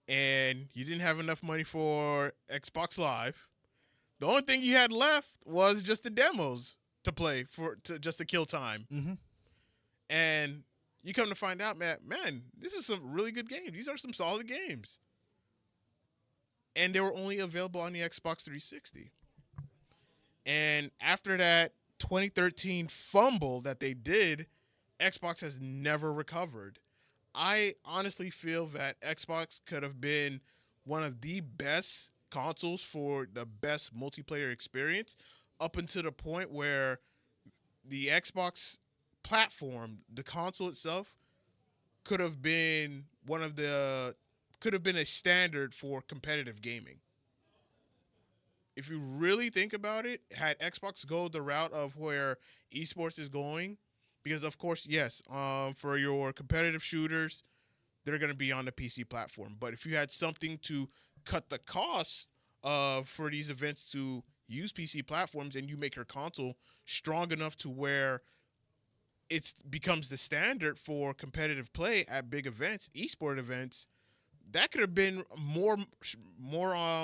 and you didn't have enough money for Xbox Live, the only thing you had left was just the demos to play just to kill time. Mm-hmm. And you come to find out, man, this is some really good games. These are some solid games. And they were only available on the Xbox 360. And after that 2013 fumble that they did, Xbox has never recovered. I honestly feel that Xbox could have been one of the best consoles for the best multiplayer experience, up until the point where the Xbox platform, the console itself, could have been a standard for competitive gaming. If you really think about it, had Xbox go the route of where esports is going, because of course, yes, for your competitive shooters, they're going to be on the PC platform. But if you had something to cut the cost for these events to use PC platforms, and you make your console strong enough to where it becomes the standard for competitive play at big events, esport events, that could have been more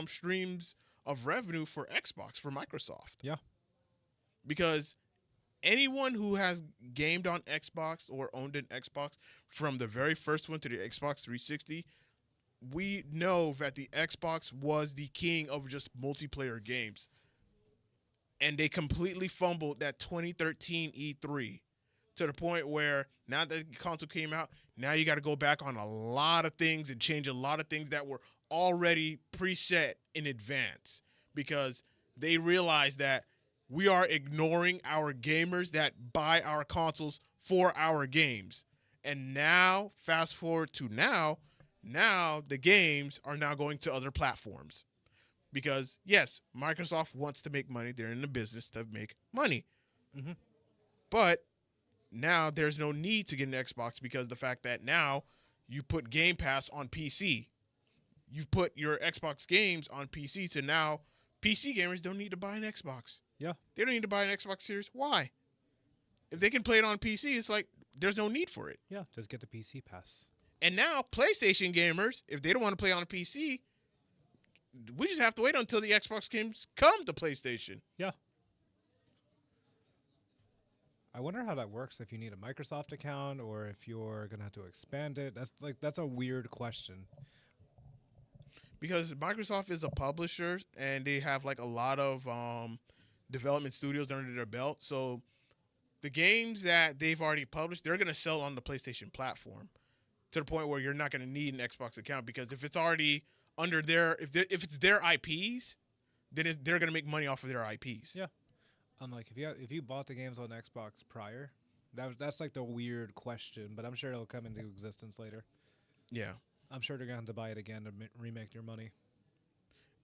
streams of revenue for Xbox, for Microsoft. Yeah. Because anyone who has gamed on Xbox or owned an Xbox from the very first one to the Xbox 360, we know that the Xbox was the king of just multiplayer games. And they completely fumbled that 2013 E3 to the point where now that the console came out, now you got to go back on a lot of things and change a lot of things that were already preset in advance, because they realized that we are ignoring our gamers that buy our consoles for our games. And now, fast forward to now the games are now going to other platforms. Because, yes, Microsoft wants to make money. They're in the business to make money. Mm-hmm. But now there's no need to get an Xbox because the fact that now you put Game Pass on PC. You've put your Xbox games on PC, so now PC gamers don't need to buy an Xbox. Yeah. They don't need to buy an Xbox Series. Why? If they can play it on PC, it's like there's no need for it. Yeah. Just get the PC pass. And now PlayStation gamers, if they don't want to play on a PC, we just have to wait until the Xbox games come to PlayStation. Yeah. I wonder how that works if you need a Microsoft account or if you're gonna have to expand it. That's a weird question. Because Microsoft is a publisher and they have like a lot of development studios under their belt. So the games that they've already published, they're going to sell on the PlayStation platform to the point where you're not going to need an Xbox account because if it's already under their if it's their IPs, then they're going to make money off of their IPs. Yeah. Like if you bought the games on Xbox prior, that's like the weird question, but I'm sure it'll come into existence later. Yeah. I'm sure they're going to have to buy it again to remake your money.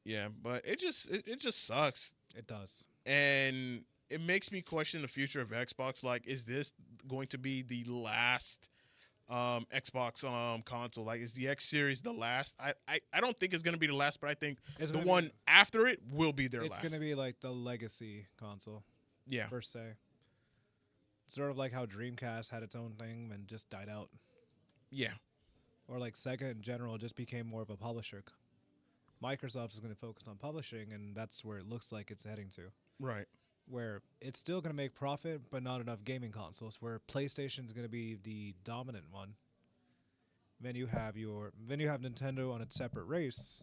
Yeah, but it just sucks. It does. And it makes me question the future of Xbox. Like, is this going to be the last Xbox console? Like, is the X Series the last? I don't think it's going to be the last, but I think It's the gonna one after it will be their It's last. going to be like the legacy console, Yeah. per se. Sort of like how Dreamcast had its own thing and just died out. Yeah. Or like Sega in general just became more of a publisher. Microsoft is going to focus on publishing, and that's where it looks like it's heading to. Right. Where it's still going to make profit, but not enough gaming consoles. Where PlayStation's going to be the dominant one. Then you have Nintendo on its separate race,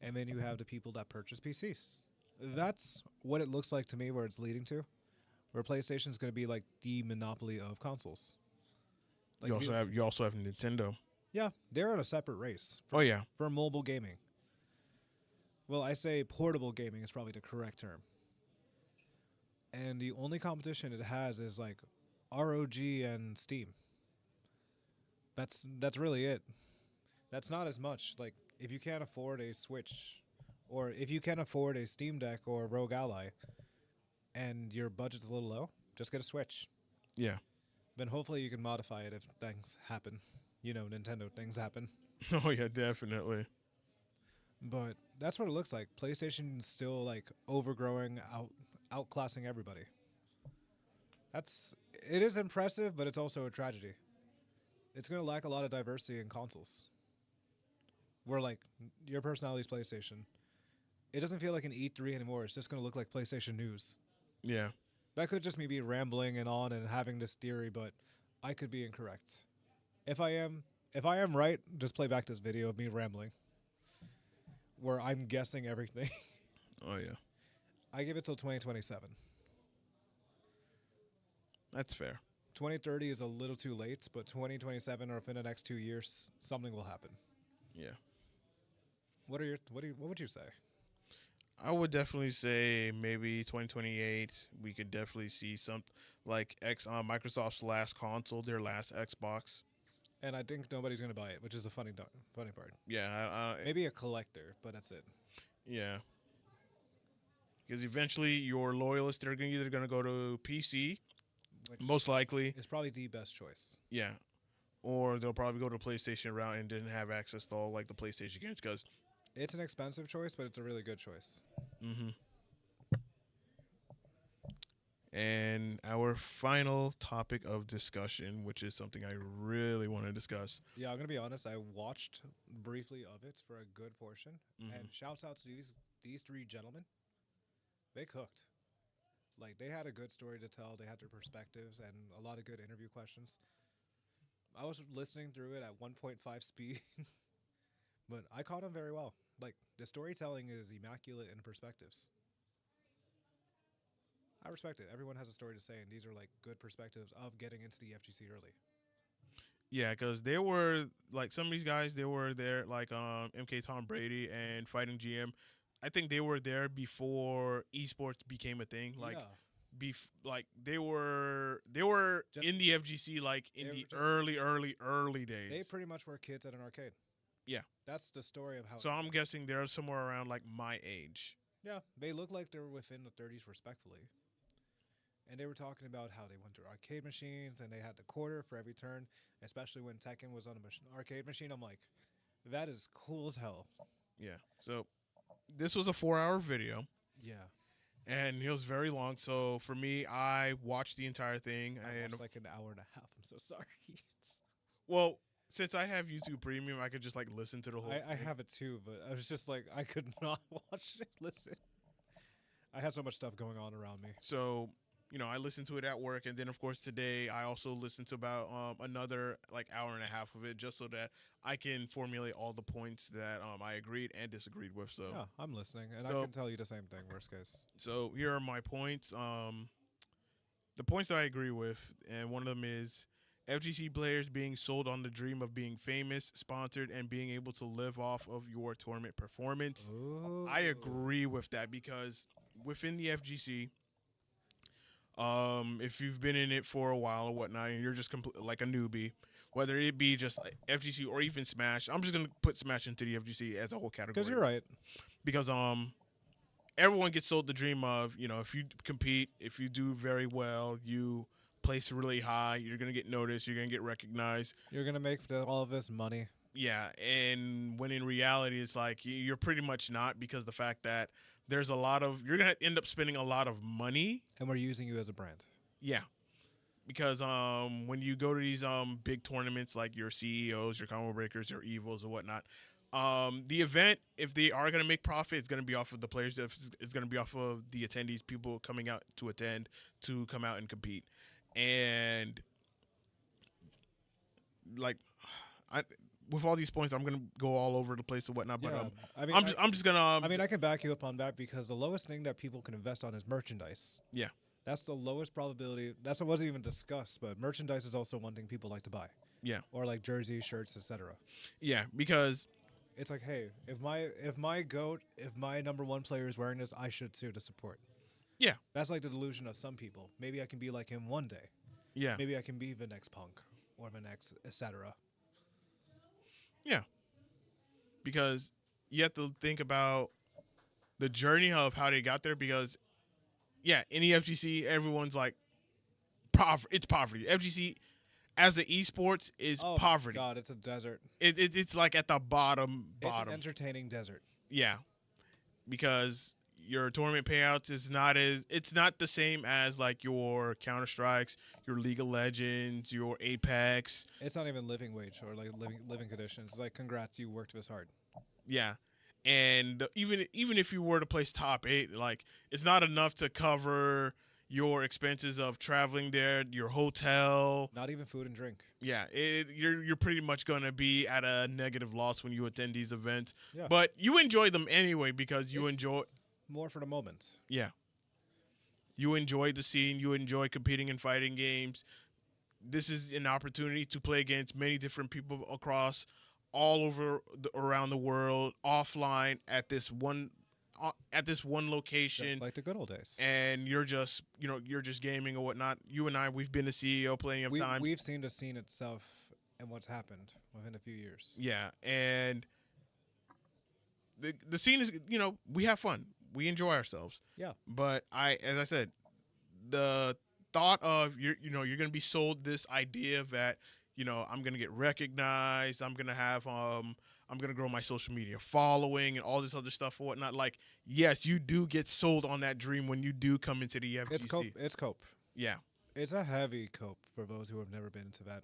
and then you have the people that purchase PCs. That's what it looks like to me. Where it's leading to, where PlayStation's going to be like the monopoly of consoles. Like You also have Nintendo. Yeah, they're in a separate race Oh yeah. for mobile gaming. Well, I say portable gaming is probably the correct term. And the only competition it has is like ROG and Steam. That's really it. That's not as much. Like if you can't afford a Switch, or if you can't afford a Steam Deck or Rogue Ally, and your budget's a little low, just get a Switch. Yeah. Then hopefully you can modify it if things happen. You know, Nintendo things happen. Oh yeah, definitely. But that's what it looks like. PlayStation's still like overgrowing, outclassing everybody. It is impressive, but it's also a tragedy. It's gonna lack a lot of diversity in consoles. Where like your personality's PlayStation. It doesn't feel like an E3 anymore. It's just gonna look like PlayStation News. Yeah. That could just me be rambling and on and having this theory, but I could be incorrect. If I am right, just play back this video of me rambling. Where I'm guessing everything. Oh yeah. I give it till 2027. That's fair. 2030 is a little too late, but 2027 or if in the next 2 years, something will happen. Yeah. What would you say? I would definitely say maybe 2028 we could definitely see some like Microsoft's last console, their last Xbox. And I think nobody's gonna buy it, which is the funny part. Yeah, Maybe a collector, but that's it. yeah. Because eventually your loyalists they're either gonna go to PC, Which most likely, is probably the best choice. yeah, or they'll probably go to PlayStation route and didn't have access to all like the PlayStation games because. It's an expensive choice, but it's a really good choice. Mm-hmm. And our final topic of discussion, which is something I really want to discuss. Yeah, I'm gonna be honest. I watched briefly of it for a good portion, Mhm. and shouts out to these three gentlemen. They cooked. Like they had a good story to tell. They had their perspectives and a lot of good interview questions. I was listening through it at 1.5 speed, but I caught them very well. Like the storytelling is immaculate in perspectives. I respect it. Everyone has a story to say, and these are like good perspectives of getting into the FGC early. Yeah, because they were like some of these guys. They were there like MK Tom Brady and Fighting GM. I think they were there before esports became a thing. Like, yeah. like they were Just- in the FGC like in They the were just- early days. They pretty much were kids at an arcade. Yeah. That's the story of how. So I'm guessing they're somewhere around like my age. Yeah, they look like they were within the 30s, respectfully. And they were talking about how they went to arcade machines and they had the quarter for every turn, especially when Tekken was on a arcade machine. I'm like, that is cool as hell. Yeah. So this was a 4-hour video, Yeah. and it was very long. So for me, I watched the entire thing, I and watched like an hour and a half. I'm so sorry. well, since I have YouTube Premium, I could just like listen to the whole. I thing. have it too, but I was just like, I could not watch it. Listen. I had so much stuff going on around me. So, I listened to it at work, and then of course today I also listened to about another like hour and a half of it, just so that I can formulate all the points that I agreed and disagreed with. So, Yeah, I'm listening, and I So- can tell you the same thing. Worst case. so here are my points. The points that I agree with, and one of them is FGC players being sold on the dream of being famous, sponsored, and being able to live off of your tournament performance. I agree with that because within the FGC, if you've been in it for a while or whatnot, and you're just like a newbie, whether it be just like FGC or even Smash, I'm just gonna put Smash into the FGC as a whole category. Because you're right. Because everyone gets sold the dream of, if you compete, if you do very well, you place really high, you're gonna get noticed, you're gonna get recognized. You're gonna make all of this money. Yeah, and when in reality, it's like you're pretty much not, because the fact that there's you're gonna end up spending a lot of money. And we're using you as a brand. Yeah, because when you go to these big tournaments like your CEOs, your combo breakers, your evils, and whatnot, the event, if they are gonna make profit, it's gonna be off of the players. It's gonna be off of the attendees, people coming out to attend, to come out and compete, and like with all these points, I'm gonna go all over the place and whatnot. But I mean, I'm just gonna. I mean, I can back you up on that because the lowest thing that people can invest on is merchandise. Yeah. That's the lowest probability. That wasn't even discussed, but merchandise is also one thing people like to buy. Yeah. Or like jerseys, shirts, etc. Yeah, because It's like, hey, if my goat, if my number one player is wearing this, I should too to support. Yeah. That's like the delusion of some people. Maybe I can be like him one day. yeah, Maybe I can be the next Punk or the next etc. yeah, because you have to think about the journey of how they got there. Because yeah, in the FGC, everyone's like, it's poverty. FGC as an esports is Oh poverty. my God, it's a desert. It's like at the bottom. It's an entertaining desert. Yeah, because your tournament payouts it's not the same as like your Counter Strikes, your League of Legends, your Apex. It's not even living wage or like living conditions. Like, congrats, you worked this hard. Yeah, and even if you were to place top 8, like it's not enough to cover your expenses of traveling there, your hotel. Not even food and drink. Yeah, you're pretty much going to be at a negative loss when you attend these events. Yeah. But you enjoy them anyway because you It's enjoy. more for the moment. Yeah. You enjoy the scene. You enjoy competing in fighting games. This is an opportunity to play against many different people across all over around the world, offline at this one location. Just like the good old days. And you're just gaming or whatnot. You and I, we've been a CEO plenty of times. We've seen the scene itself and what's happened within a few years. Yeah, and the scene is, we have fun. We enjoy ourselves. Yeah. But as I said, the thought of you're gonna be sold this idea that I'm gonna get recognized. I'm gonna grow my social media following and all this other stuff or whatnot. Like, yes, you do get sold on that dream when you do come into the FGC. It's cope. Yeah, It's a heavy cope for those who have never been into that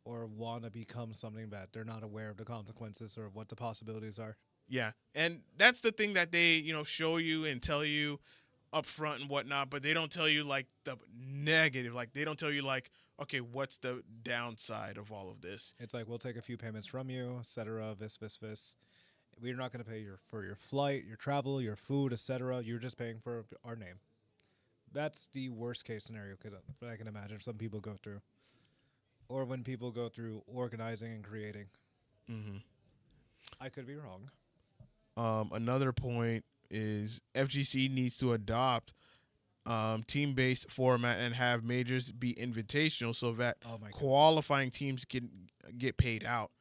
or want to become something that they're not aware of the consequences or what the possibilities are. yeah, and that's the thing that they show you and tell you up front and whatnot, but they don't tell you like the negative. Like, they don't tell you like, okay, what's the downside of all of this? It's like, we'll take a few payments from you, etc. This. We're not going to pay for your flight, your travel, your food, etc. You're just paying for our name. That's the worst case scenario that I can imagine some people go through. Or when people go through organizing and creating. Mm-hmm. I could be wrong. Another point is FGC needs to adopt team-based format and have majors be invitational so that Oh my God. qualifying teams can get paid out.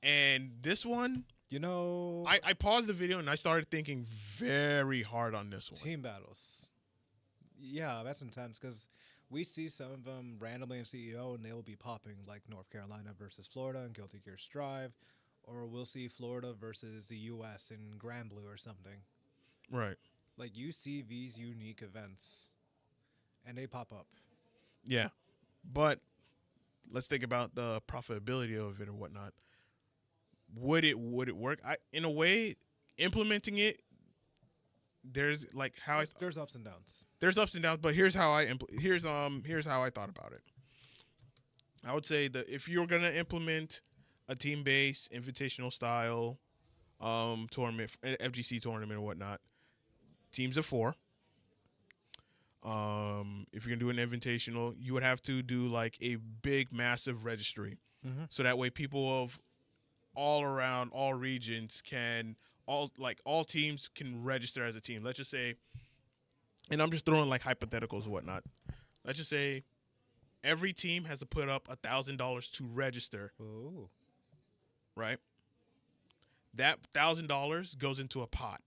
And this one, You know, I paused the video and I started thinking very hard on this one. team battles. Yeah, that's intense because we see some of them randomly in CEO and they'll be popping like North Carolina versus Florida in Guilty Gear Strive, or we'll see Florida versus the U.S. in Grand Blue or something. Right. Like you see these unique events, and they pop up. Yeah. But let's think about the profitability of it or whatnot. Would it work? In a way, implementing it, there's like how There's ups and downs. there's ups and downs, but here's how here's how I thought about it. I would say that if you're gonna implement a team-based invitational style tournament, FGC tournament or whatnot, teams of 4. If you're gonna do an invitational, you would have to do like a big, massive registry, so that way people of all around all regions can all teams can register as a team. Let's just say, and I'm just throwing like hypotheticals and whatnot. Let's just say every team has to put up $1,000 to register, Ooh. right? That $1,000 goes into a pot.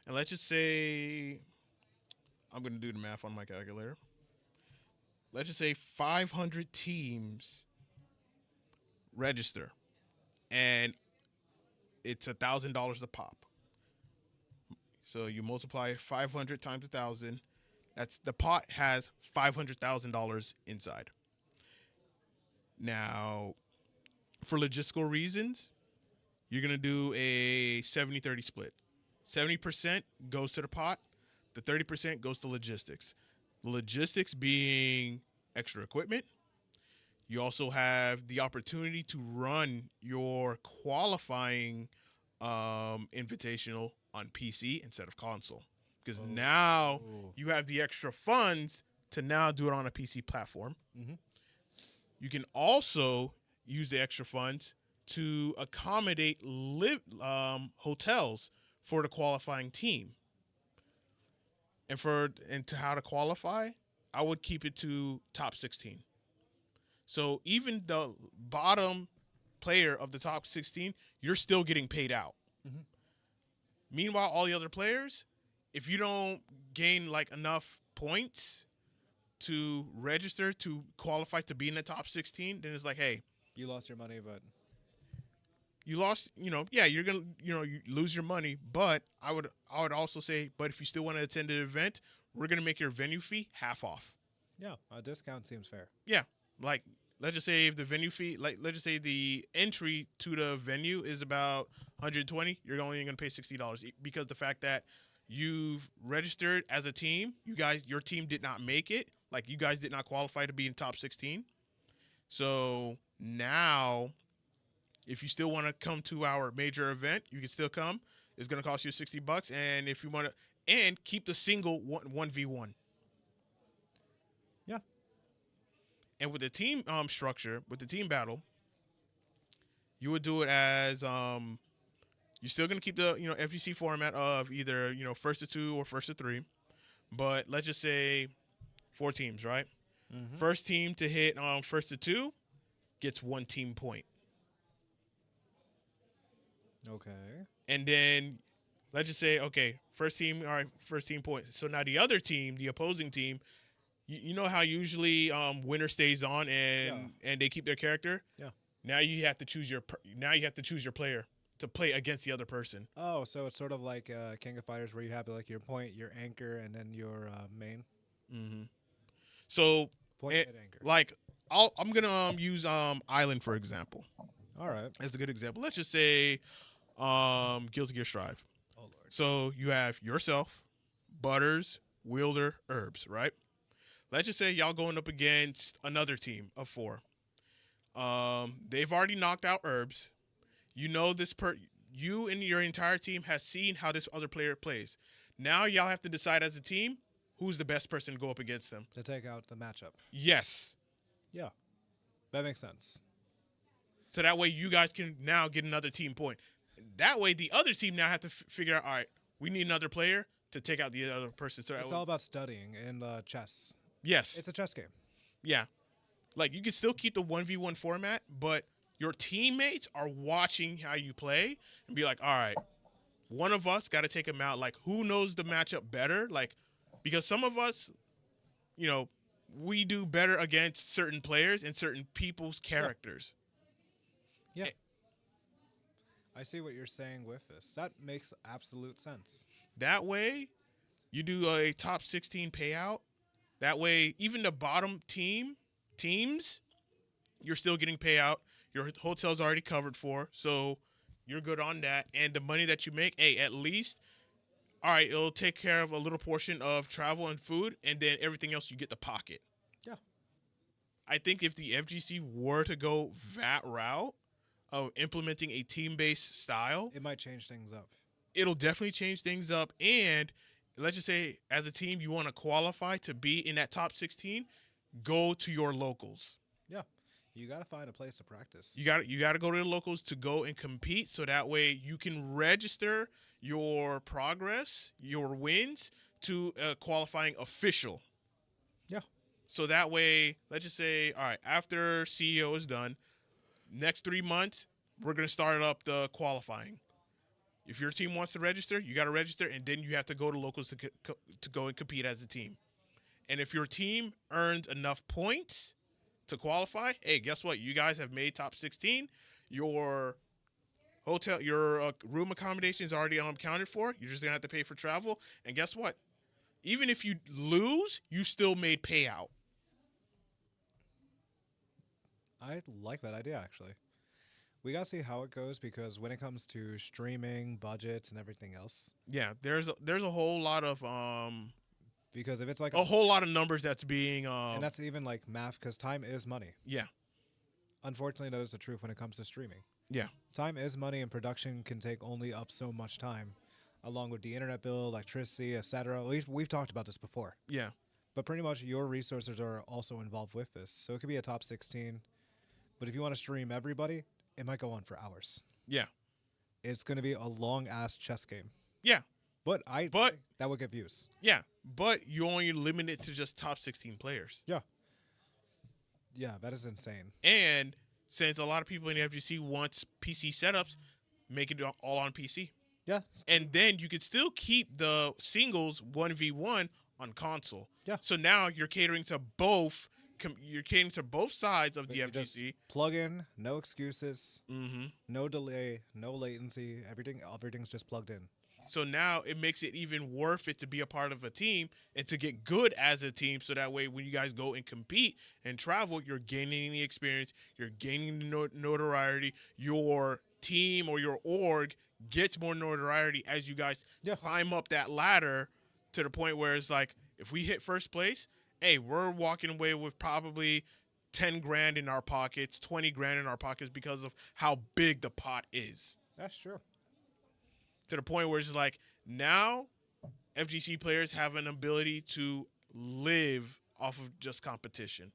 And let's just say, I'm going to do the math on my calculator. Let's just say 500 teams register, and it's $1,000 a pop. So you multiply 500 times 1,000. That's the pot has $500,000 inside. Now, for logistical reasons, you're going to do a 70-30 split. 70% goes to the pot. The 30% goes to logistics. The logistics being extra equipment. You also have the opportunity to run your qualifying invitational on PC instead of console. Because now you have the extra funds to now do it on a PC platform. You can also use the extra funds to accommodate hotels for the qualifying team. And to how to qualify, I would keep it to top 16. So even the bottom player of the top 16, you're still getting paid out. Meanwhile, all the other players, if you don't gain like enough points to register to qualify to be in the top 16, then it's like, hey, You lost your money, but you lost, you're going to, you lose your money, but I would also say, but if you still want to attend an event, we're going to make your venue fee half off. yeah, a discount seems fair. Yeah. Like, let's just say if the venue fee, let's just say the entry to the venue is about $120, you're only going to pay $60 because the fact that you've registered as a team, your team did not make it. Like, you guys did not qualify to be in top 16. So now, if you still want to come to our major event, you can still come. It's going to cost you $60, and if you want to, and keep the single 1v1. Yeah. And with the team structure, with the team battle, you would do it as you're still going to keep the FGC format of either first to 2 or first to 3, but let's just say 4 teams, right? First team to hit first to 2 gets 1 team point. Okay. And then let's just say, okay, first team points. So now the other team, the opposing team, you know how usually winner stays on and they keep their character? Yeah. Now you have to choose your player to play against the other person. Oh, so it's sort of like King of Fighters where you have like your point, your anchor, and then your main. So Point, hit, anchor. like I'm gonna use Island for example. All right. As a good example. Let's just say Guilty Gear Strive. Oh, Lord. So you have yourself, Butters, Wielder, Herbs, right? Let's just say y'all going up against another team of 4. They've already knocked out Herbs. You know you and your entire team has seen how this other player plays. Now y'all have to decide as a team who's the best person to go up against them. To take out the matchup. Yes. Yeah. That makes sense. So that way you guys can now get another team point. That way, the other team now have to figure out, all right, we need another player to take out the other person. So It's all about studying in chess. yes, It's a chess game. yeah. Like, you can still keep the 1v1 format, but your teammates are watching how you play and be like, all right, one of us got to take him out. Like, who knows the matchup better? Like, because some of us, we do better against certain players and certain people's characters. Yeah. I see what you're saying with this. That makes absolute sense. That way, you do a top 16 payout. That way, even the bottom teams, you're still getting payout. Your hotel's already covered for, so you're good on that. And the money that you make, hey, at least, all right, it'll take care of a little portion of travel and food, and then everything else you get the pocket. Yeah. I think if the FGC were to go that route of implementing a team-based style, It might change things up. it'll definitely change things up. And let's just say, as a team, you want to qualify to be in that top 16, go to your locals. Yeah. You got to find a place to practice. You got to go to the locals to go and compete, so that way you can register your progress, your wins to a qualifying official. Yeah. So that way, let's just say, all right, after CEO is done, next 3 months, we're going to start up the qualifying. If your team wants to register, you got to register, and then you have to go to locals to go and compete as a team. And if your team earns enough points to qualify, hey, guess what? You guys have made top 16. Your hotel, your room accommodation is already accounted for. You're just going to have to pay for travel. And guess what? Even if you lose, you still made payout. I like that idea, actually. We got to see how it goes, because when it comes to streaming, budgets, and everything else, Yeah, there's a whole lot of because if it's like a whole lot of numbers that's being and that's even like math, because time is money. yeah. Unfortunately, that is the truth when it comes to streaming. Yeah. Time is money, and production can take only up so much time, along with the internet bill, electricity, etc. We've talked about this before. Yeah. But pretty much your resources are also involved with this. So it could be a top 16. But if you want to stream everybody, it might go on for hours. Yeah. It's going to be a long-ass chess game. Yeah. But But- that would get views. Yeah. But you only limit it to just top 16 players. Yeah. Yeah, that is insane. And since a lot of people in the FGC wants PC setups, make it all on PC. Yeah. And then you could still keep the singles 1v1 on console. Yeah. So now you're catering to both. You're catering to both sides of But the you just FGC. plug in, no excuses, Mm-hmm. no delay, no latency. Everything's just plugged in. So now it makes it even worth it to be a part of a team and to get good as a team. So that way, when you guys go and compete and travel, you're gaining the experience, you're gaining the notoriety. Your team or your org gets more notoriety as you guys climb up that ladder to the point where it's like, if we hit first place, hey, we're walking away with probably 10 grand in our pockets, 20 grand in our pockets because of how big the pot is. That's true. To the point where it's like, now FGC players have an ability to live off of just competition.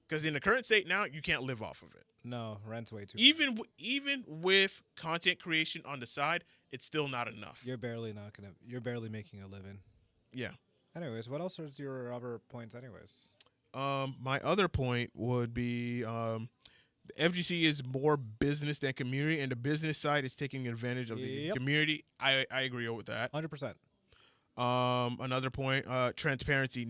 Because in the current state now, you can't live off of it. No, rent's way too. Even with content creation on the side, it's still not enough. You're barely making a living. Yeah. Anyways, what else is your other points? Anyways, My other point would be the FGC is more business than community, and the business side is taking advantage of the Yep. community. I agree with that. 100%. Another point, transparency.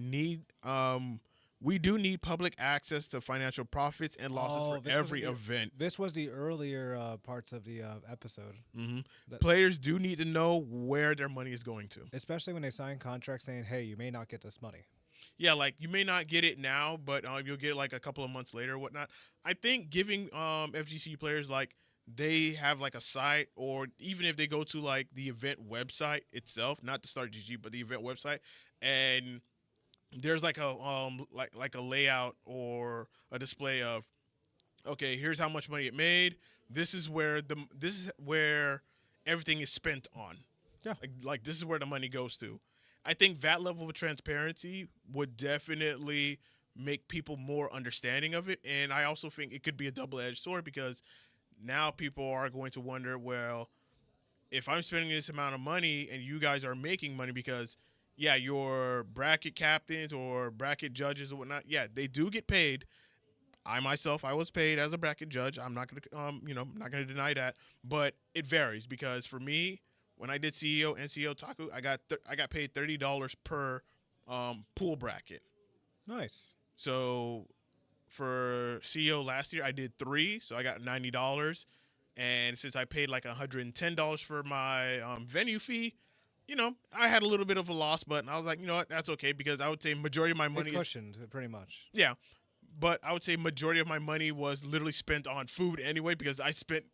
We do need public access to financial profits and losses for this was every the- event. This was the earlier parts of the episode, That- Players do need to know where their money is going to. especially when they sign contracts saying, "Hey, you may not get this money." Yeah, like you may not get it now, but you'll get it like a couple of months later or whatnot. I think giving FGC players like they have like a site, or even if they go to like the event website itself, not the Start GG, but the event website, and there's like a like a layout or a display of, okay, here's how much money it made. This is where everything is spent on. Yeah. Like this is where the money goes to. I think that level of transparency would definitely make people more understanding of it. And I also think it could be a double-edged sword, because now people are going to wonder, well, if I'm spending this amount of money and you guys are making money because, yeah, your bracket captains or bracket judges or whatnot, yeah, they do get paid. I myself, I was paid as a bracket judge. I'm not gonna, not gonna deny that. But it varies because for me, when I did CEO and CEO Taku, I got paid $30 per pool bracket. Nice. So for CEO last year, I did 3, so I got $90. And since I paid like $110 for my venue fee, I had a little bit of a loss, but I was like, you know what, that's okay because I would say majority of my money It cushioned pretty much. Yeah, but I would say majority of my money was literally spent on food anyway because I spent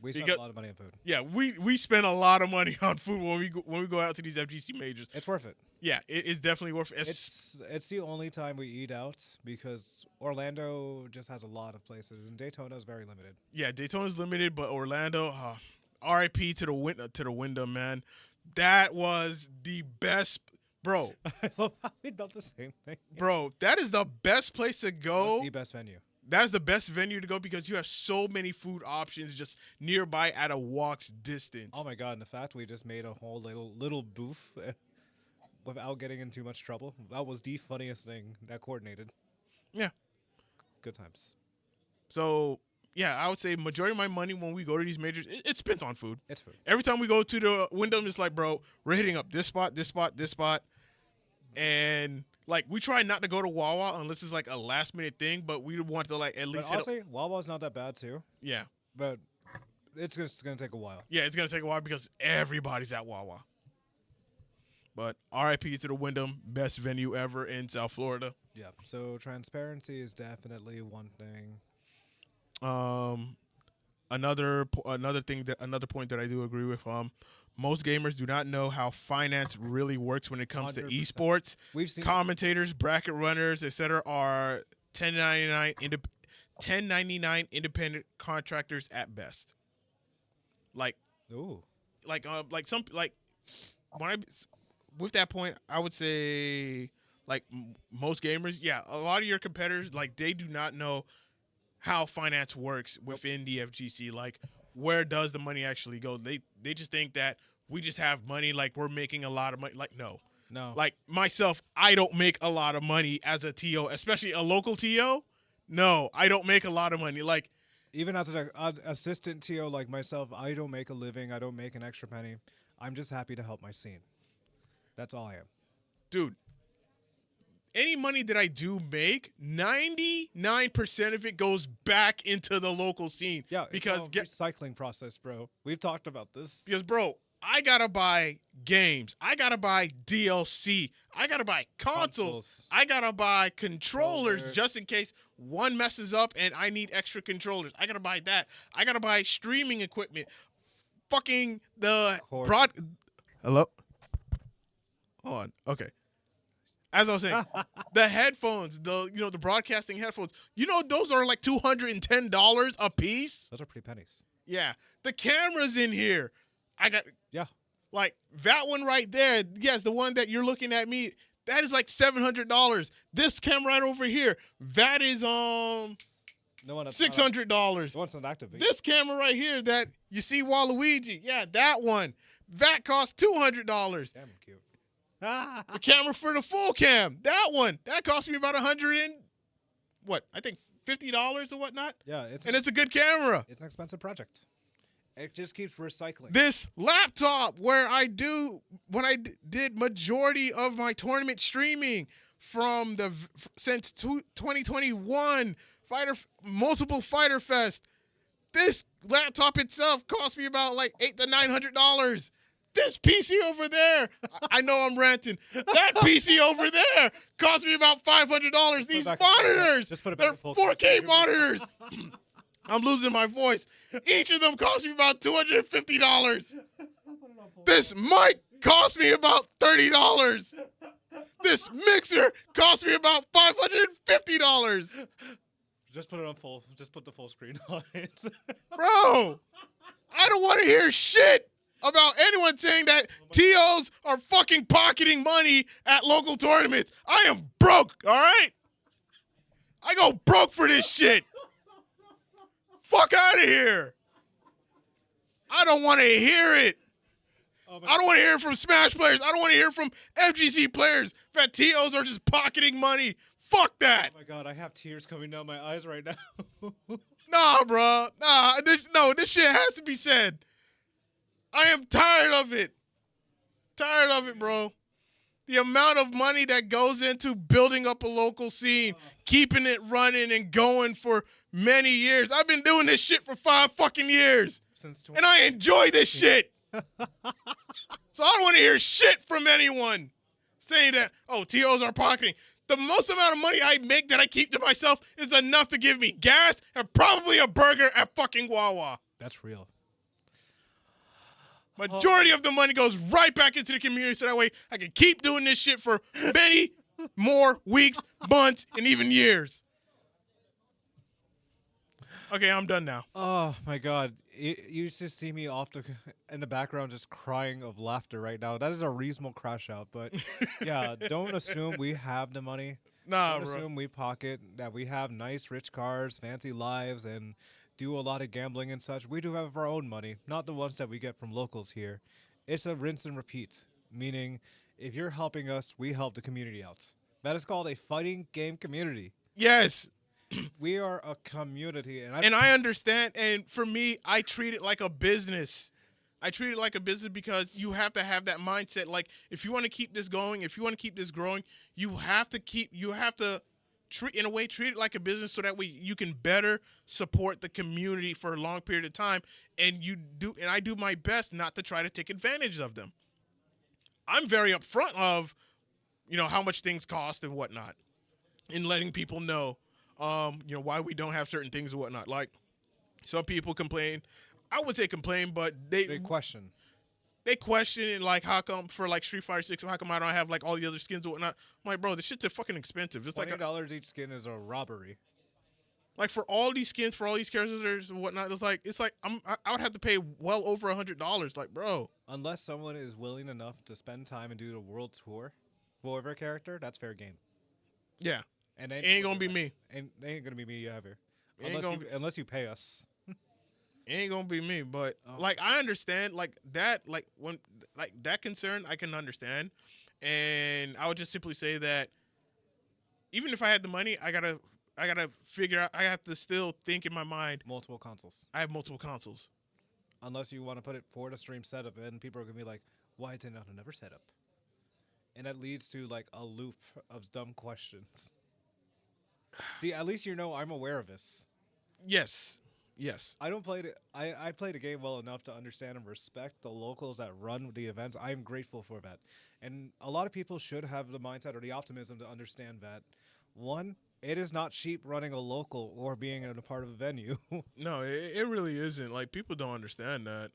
We spent a lot of money on food. Yeah, we spend a lot of money on food when we go out to these FGC majors. It's worth it. Yeah, it's definitely worth it. It's the only time we eat out because Orlando just has a lot of places and Daytona is very limited. Yeah, Daytona's limited, but Orlando, RIP to the Wyndham, man. That was the best, bro. I love how we done the same thing. Bro, that is the best place to go. That's the best venue. That's the best venue to go because you have so many food options just nearby at a walk's distance. Oh my god! And the fact we just made a whole little booth without getting in too much trouble. That was the funniest thing that coordinated. Yeah. Good times. So yeah, I would say majority of my money when we go to these majors, it's spent on food. It's food. Every time we go to the Wyndham, it's like, bro, we're hitting up this spot, this spot, this spot, and like we try not to go to Wawa unless it's like a last minute thing, but we want to like at least. But honestly, Wawa's not that bad too. Yeah. But it's just gonna take a while. Yeah, it's gonna take a while because everybody's at Wawa. But RIP to the Wyndham, best venue ever in South Florida. Yeah. So transparency is definitely one thing. Another point that I do agree with. Most gamers do not know how finance really works when it comes to 100%. esports. We've seen Commentators, bracket runners, etc. are 1099 independent contractors at best. With that point, I would say most gamers, yeah, a lot of your competitors they do not know how finance works within the FGC. Like, where does the money actually go? They just think that we just have money, we're making a lot of money. No. Like myself, I don't make a lot of money as a TO, especially a local TO. No, I don't make a lot of money. Even as an assistant TO like myself, I don't make a living. I don't make an extra penny. I'm just happy to help my scene. That's all I am. Dude, any money that I do make, 99% of it goes back into the local scene. Yeah, because it's a recycling process, bro. We've talked about this. Because, bro, I gotta buy games. I gotta buy DLC. I gotta buy consoles. I gotta buy controllers just in case one messes up and I need extra controllers. I gotta buy that. I gotta buy streaming equipment. Fucking the broad. Hello? Hold on. Okay. As I was saying, the headphones, the broadcasting headphones, those are like $210 a piece. Those are pretty pennies. Yeah. The camera's in here. Yeah. Like that one right there. Yes, the one that you're looking at me, that is like $700. This camera right over here, that is $600. The one's not activated. This camera right here that you see Waluigi, yeah, that one, that costs $200. Damn cute. The camera for the full cam, that one, that cost me about $50 or whatnot. Yeah, it's a good camera. It's an expensive project. It just keeps recycling. This laptop when I did majority of my tournament streaming since 2021 multiple Fighter Fest. This laptop itself cost me about $800 to $900. This PC over there, I know I'm ranting. That PC over there cost me about $500. These monitors, they're 4K monitors. I'm losing my voice. Each of them cost me about $250. This mic cost me about $30. This mixer cost me about $550. Just put it on full. Just put the full screen on it. Bro, I don't want to hear shit about anyone saying that TOs are fucking pocketing money at local tournaments. I am broke, all right? I go broke for this shit. Fuck out of here. I don't want to hear it. Oh my I don't want to hear it from Smash players. I don't want to hear it from FGC players that TOs are just pocketing money. Fuck that. Oh my god, I have tears coming down my eyes right now. Nah, bro. Nah, this shit has to be said. I am tired of it. Tired of it, bro. The amount of money that goes into building up a local scene, keeping it running and going for many years. I've been doing this shit for 5 fucking years. Since And I enjoy this shit. So I don't want to hear shit from anyone saying that, oh, TOs are pocketing. The most amount of money I make that I keep to myself is enough to give me gas and probably a burger at fucking Wawa. That's real. Majority of the money goes right back into the community so that way I can keep doing this shit for many more weeks, months, and even years. Okay, I'm done now. Oh my god, you just see me in the background just crying of laughter right now. That is a reasonable crash out, but yeah, don't assume we have the money. Nah, Don't bro. assume we pocket that we have nice, rich cars, fancy lives, and do a lot of gambling and such. We do have our own money, not the ones that we get from locals here. It's a rinse and repeat, meaning if you're helping us, we help the community out. That is called a fighting game community. Yes. We are a community, And I understand. And for me, I treat it like a business. I treat it like a business because you have to have that mindset. Like, if you want to keep this going, if you want to keep this growing, you have to treat it like a business so that way you can better support the community for a long period of time. And I do my best not to try to take advantage of them. I'm very upfront of, how much things cost and whatnot, and letting people know, why we don't have certain things and whatnot. Like, some people complain. I wouldn't say complain, but they question. They question it, like, how come for like Street Fighter 6, how come I don't have like all the other skins and whatnot? I'm like, bro, this shit's fucking expensive. It's like $20 each skin is a robbery. like for all these skins, for all these characters and whatnot, it's like I would have to pay well over $100. Like, bro, Unless someone is willing enough to spend time and do the world tour for every character, that's fair game. yeah, And it ain't gonna be me. And it ain't gonna be me either. It ain't gonna Unless you pay us. It ain't gonna be me, but Oh. like I understand like that, like when like that concern I can understand, and I would just simply say that even if I had the money, I gotta figure out. I have to still think in my mind. Multiple consoles. I have multiple consoles. Unless you want to put it for the stream setup, and people are gonna be like, "Why is it not another setup?" And that leads to like a loop of dumb questions. See, at least I'm aware of this. Yes. I don't play it. I play the game well enough to understand and respect the locals that run the events. I am grateful for that, and a lot of people should have the mindset or the optimism to understand that. One, it is not cheap running a local or being in a part of a venue. No, it really isn't. Like, people don't understand that.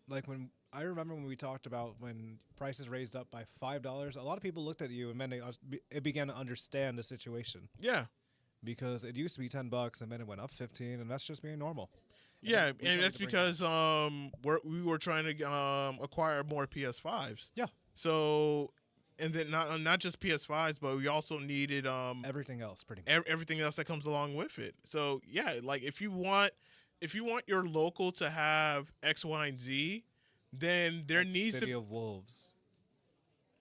Like I remember when we talked about when prices raised up by $5, a lot of people looked at you and then it began to understand the situation. Yeah. Because it used to be $10 and then it went up 15, and that's just being normal. Yeah, we and tried that's to bring because we were trying to acquire more PS5s. Yeah. So, and then not just PS5s, but we also needed Everything else, pretty much. everything else that comes along with it. So yeah, like if you want your local to have X, Y, and Z, then there Like needs City to. of Wolves.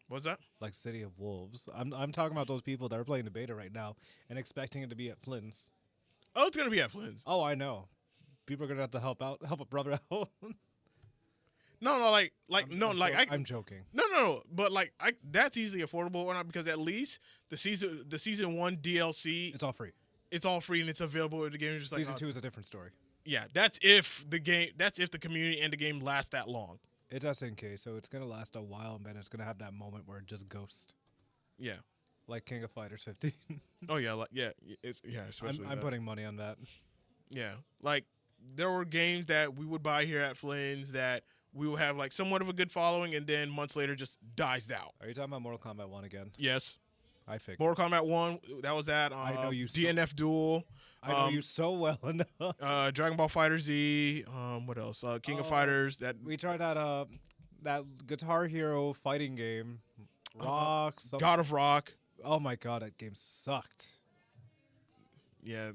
What's that? Like City of Wolves. I'm talking about those people that are playing the beta right now and expecting it to be at Flynn's. Oh, it's gonna be at Flynn's. Oh, I know. People are gonna have to help a brother out. No, I'm joking. No, but like that's easily affordable or not because at least the season 1 DLC It's all free. it's all free and it's available at the game. It's just Season like 2 is a different story. yeah, that's if the community and the game last that long. It's SNK, so it's gonna last a while, and then it's gonna have that moment where it just ghosts, Yeah. like King of Fighters 15. Oh yeah, especially I'm that. putting money on that. Yeah, like there were games that we would buy here at Flynn's that we will have like somewhat of a good following, and then months later just dies out. Are you talking about Mortal Kombat 1 again? Yes, I figured. Mortal Kombat 1. That was that. I know you so- DNF Duel. I know you so well enough. Dragon Ball Fighter Z. What else? King of Fighters. That We tried that Guitar Hero fighting game. Rock. God of Rock. Oh my god, that game sucked. Yeah.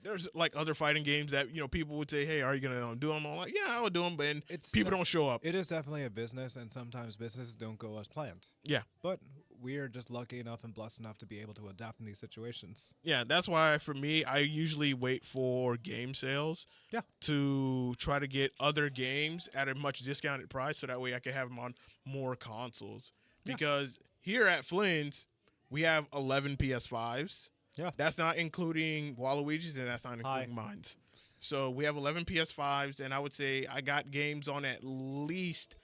there's like other fighting games that people would say, "Hey, are you gonna do them?" I'm like, "Yeah, I would do them," but people don't show up. It is definitely a business, and sometimes businesses don't go as planned. Yeah, But we are just lucky enough and blessed enough to be able to adapt in these situations. yeah. That's why for me, I usually wait for game sales. Yeah. To try to get other games at a much discounted price, so that way I can have them on more consoles. Yeah. Because here at Flynn's, we have 11 PS5s. Yeah. That's not including Waluigi's, and that's not including mine's. So we have 11 PS5s, and I would say I got games on at least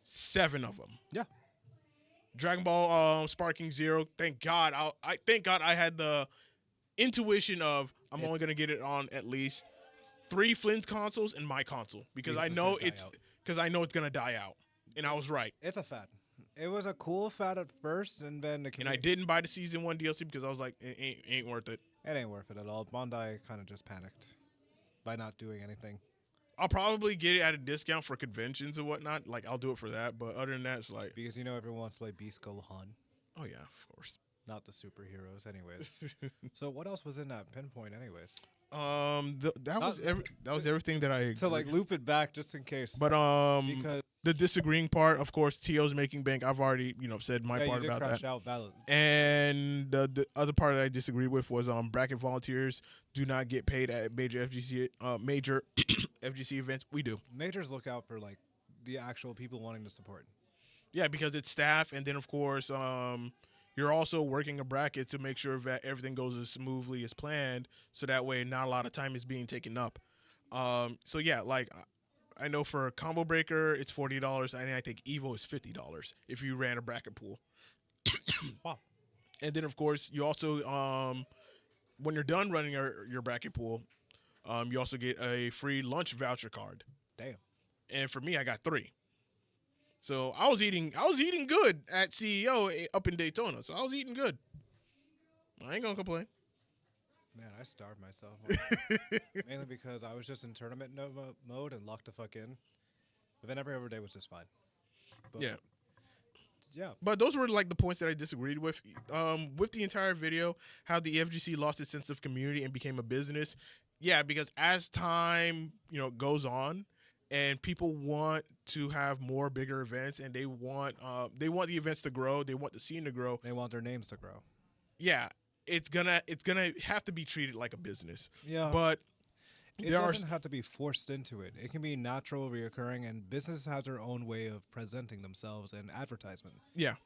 7 of them. Yeah. Dragon Ball Sparking Zero. Thank God. Thank God I had the intuition of I'm only gonna get it on at least 3 Flynn's consoles and my console because I know it's gonna die out, and I was right. It's a fad. It was a cool fad at first, and then And I didn't buy the Season 1 DLC because I was like, it ain't worth it. It ain't worth it at all. Bandai kind of just panicked by not doing anything. I'll probably get it at a discount for conventions and whatnot. Like, I'll do it for that. But other than that, it's like, Because everyone wants to play Beast Gohan, oh, yeah, of course. not the superheroes anyways. So what else was in that pinpoint anyways? That was everything that I So like loop it back just in case. But because the disagreeing part, of course, T.O.'s making bank. I've already said my yeah, part you did about crash that. out balance. And the other part that I disagree with was bracket volunteers do not get paid at major FGC FGC events. We do. Majors look out for like the actual people wanting to support. Yeah, because it's staff, and then of course you're also working a bracket to make sure that everything goes as smoothly as planned, so that way not a lot of time is being taken up. So yeah, like I know for a combo breaker it's $40, and I think Evo is $50 if you ran a bracket pool. Wow. And then of course you also when you're done running your bracket pool, you also get a free lunch voucher card. Damn. And for me, I got 3. So I was eating good at CEO up in Daytona. So I was eating good. I ain't gonna complain. Man, I starved myself. Mainly because I was just in tournament mode and locked the fuck in. But then every other day was just fine. But Yeah. Yeah. But those were like the points that I disagreed with. With the entire video, how the FGC lost its sense of community and became a business. Yeah, because as time, goes on, and people want to have more bigger events, and they want the events to grow, they want the scene to grow. They want their names to grow. Yeah, it's gonna have to be treated like a business. Yeah. But It doesn't have to be forced into it. It can be natural, reoccurring, and businesses have their own way of presenting themselves and advertisement. yeah,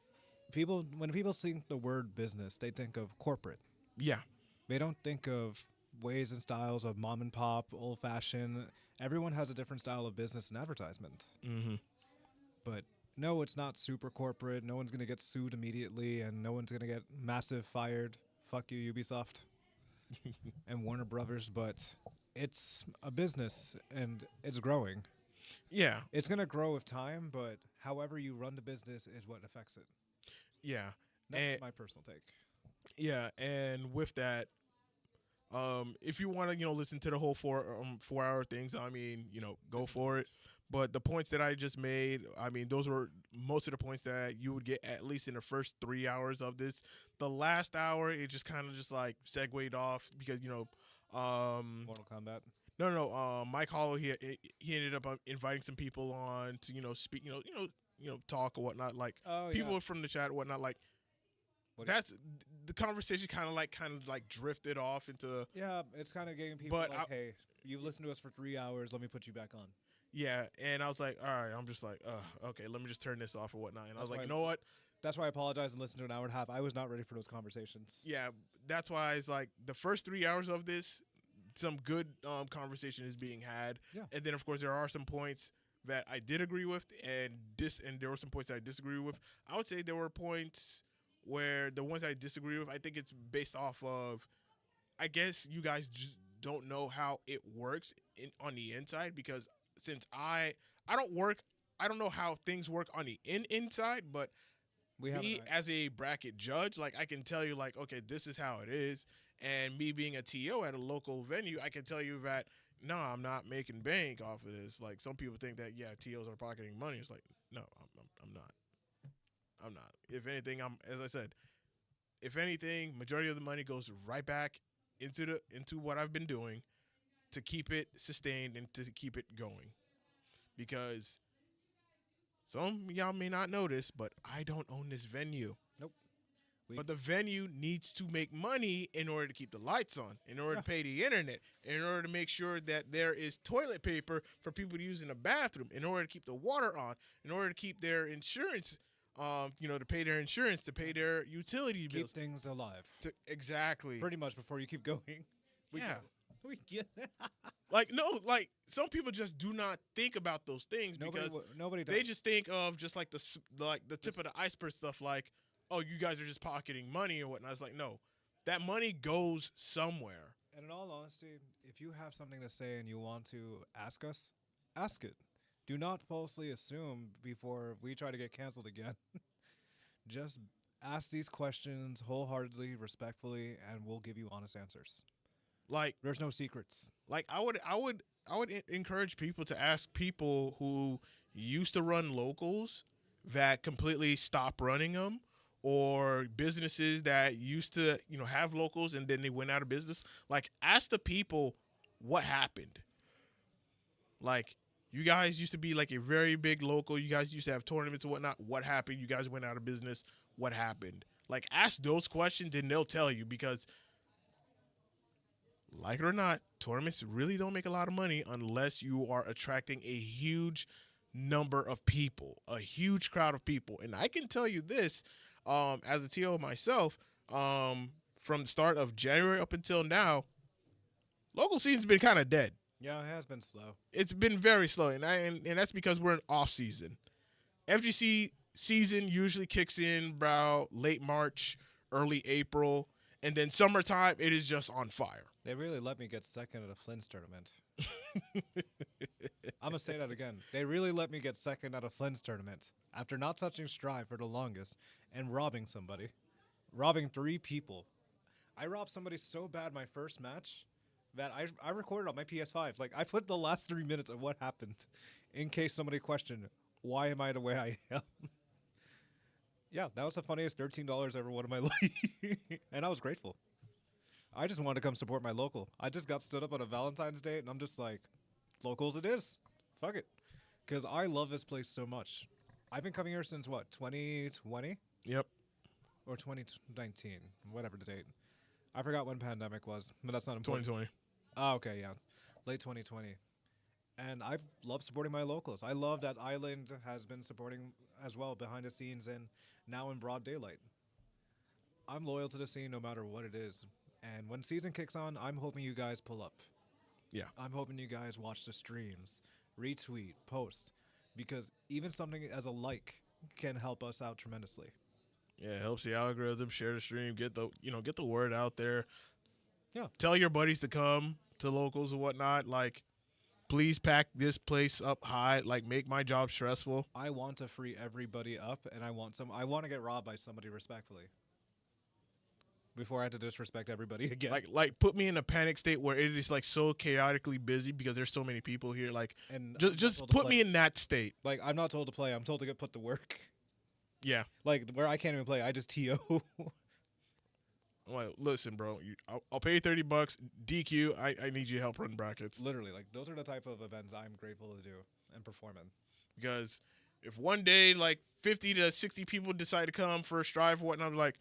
When people think the word business, they think of corporate. yeah, They don't think of ways and styles of mom and pop, old fashioned. Everyone has a different style of business and advertisement. mm-hmm. But no, it's not super corporate. No one's going to get sued immediately, and no one's going to get massive fired. Fuck you, Ubisoft and Warner Brothers. But it's a business, and it's growing. yeah, It's going to grow with time, but however you run the business is what affects it. yeah. That's And- my personal take. Yeah, and with that, if you want to, listen to the whole 4-hour things, I mean, go for it. But the points that I just made, I mean, those were most of the points that you would get at least in the first 3 hours of this. The last hour, it just kind of just like segued off because Mortal Kombat. no, Mike Hollow he ended up inviting some people on to speak, talk or whatnot, like Oh, people yeah. from the chat or whatnot, like. What- That's the conversation kind of like drifted off into Yeah, it's kind of getting people But like, hey, you've listened to us for 3 hours. Let me put you back on. yeah, and I was like, all right, I'm just like, okay, let me just turn this off or whatnot. And I was That's like, why- you know what? That's why I apologize and listened to an hour and a half. I was not ready for those conversations. Yeah, that's why it's like the first 3 hours of this, some good conversation is being had. Yeah. And then of course there are some points that I did agree with, and there were some points that I disagree with. I would say there were points where the ones I disagree with, I think it's based off of, I guess you guys just don't know how it works on the inside, because since I don't know how things work on the inside, but We have me as a bracket judge, like I can tell you like, okay, this is how it is. And me being a TO at a local venue, I can tell you that, no, I'm not making bank off of this. Like some people think that, yeah, TOs are pocketing money. It's like, no, I'm not. I'm not. If anything, as I said, if anything, majority of the money goes right back into what I've been doing to keep it sustained and to keep it going. Because some of y'all may not notice, but I don't own this venue. Nope. But the venue needs to make money in order to keep the lights on, in order to pay the internet, in order to make sure that there is toilet paper for people to use in the bathroom, in order to keep the water on, in order to keep their insurance, to pay their insurance, to pay their utility bills. Keep things alive. Exactly. Pretty much before you keep going. Yeah. We get Like some people just do not think about those things because nobody does. they just think of just like the tip of the iceberg stuff, like, oh, you guys are just pocketing money or whatnot. It's like, no, that money goes somewhere. And in all honesty, if you have something to say and you want to ask us, ask it. Do not falsely assume before we try to get canceled again. Just ask these questions wholeheartedly, respectfully, and we'll give you honest answers. Like, There's no secrets. like I would encourage people to ask people who used to run locals that completely stop running them, or businesses that used to have locals and then they went out of business. Like, ask the people what happened. Like, you guys used to be like a very big local. You guys used to have tournaments and whatnot. What happened? You guys went out of business. What happened? Like, ask those questions and they'll tell you, because like it or not, tournaments really don't make a lot of money unless you are attracting a huge number of people, a huge crowd of people. And I can tell you this, as a TO myself, from the start of January up until now, local scene's been kind of dead. Yeah, it has been slow. It's been very slow, and that's because we're in off season. FGC season usually kicks in about late March, early April, and then summertime it is just on fire. They really let me get second at a Flynn's tournament. I'm going to say that again. They really let me get second at a Flynn's tournament after not touching Strive for the longest and robbing somebody. Robbing 3 people. I robbed somebody so bad my first match that I recorded on my PS5. Like, I put the last 3 minutes of what happened in case somebody questioned, why am I the way I am? Yeah, that was the funniest $13 I ever won in my life. And I was grateful. I just wanted to come support my local. I just got stood up on a Valentine's Day, and I'm just like, locals it is. Fuck it. Because I love this place so much. I've been coming here since, what, 2020? Yep. Or 2019, whatever the date. I forgot when pandemic was, but that's not important. 2020. Oh, okay, yeah. Late 2020. And I've loved supporting my locals. I love that Island has been supporting as well behind the scenes and now in broad daylight. I'm loyal to the scene no matter what it is. And when season kicks on, I'm hoping you guys pull up. Yeah. I'm hoping you guys watch the streams, retweet, post, because even something as a like can help us out tremendously. Yeah, it helps the algorithm, share the stream, get the word out there. Yeah. Tell your buddies to come to locals and whatnot. Like, please pack this place up high. Like, make my job stressful. I want to free everybody up, and I want to get robbed by somebody respectfully before I have to disrespect everybody again. Like put me in a panic state where it is like so chaotically busy because there's so many people here. Like, and just put me in that state. Like, I'm not told to play. I'm told to get put to work. Yeah. Like, where I can't even play. I just TO. I'm like, listen, bro, I'll pay you $30. DQ. I need you to help run brackets. Literally, like, those are the type of events I'm grateful to do and perform in. Because if one day like 50 to 60 people decide to come for a strive or whatnot, I'm like,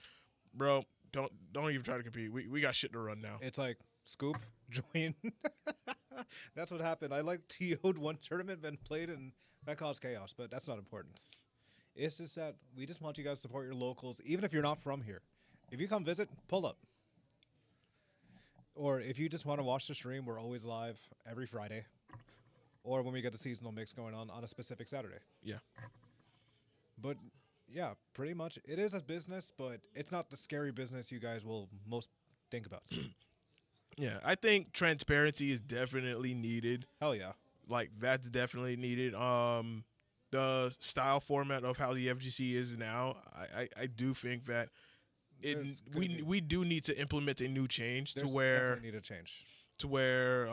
bro, don't even try to compete. We got shit to run now. It's like, scoop, join. That's what happened. I like TO'd one tournament and played, and that caused chaos, but that's not important. It's just that we just want you guys to support your locals, even if you're not from here. If you come visit, pull up. Or if you just want to watch the stream, we're always live every Friday. Or when we get the seasonal mix going on a specific Saturday. Yeah. But yeah, pretty much it is a business, but it's not the scary business you guys will most think about. Yeah, I think transparency is definitely needed. Hell yeah. Like, that's definitely needed. The style format of how the FGC is now, I do think that we do need to implement a new change to where need a change. To where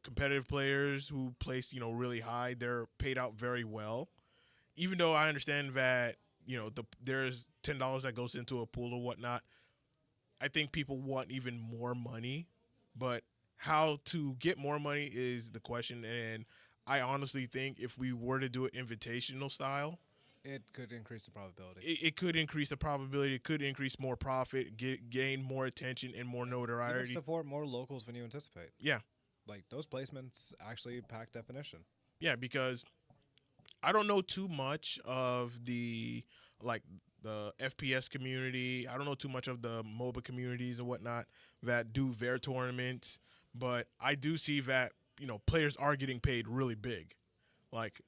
competitive players who place really high, they're paid out very well. Even though I understand that there's $10 that goes into a pool or whatnot, I think people want even more money, but how to get more money is the question. And I honestly think if we were to do it invitational style, It could increase the probability. it could increase the probability. It could increase more profit, gain more attention and more Even notoriety. support more locals than you anticipate. Yeah, Like those placements actually pack definition. yeah, because I don't know too much of the FPS community. I don't know too much of the MOBA communities and whatnot that do their tournaments, but I do see that players are getting paid really big. Like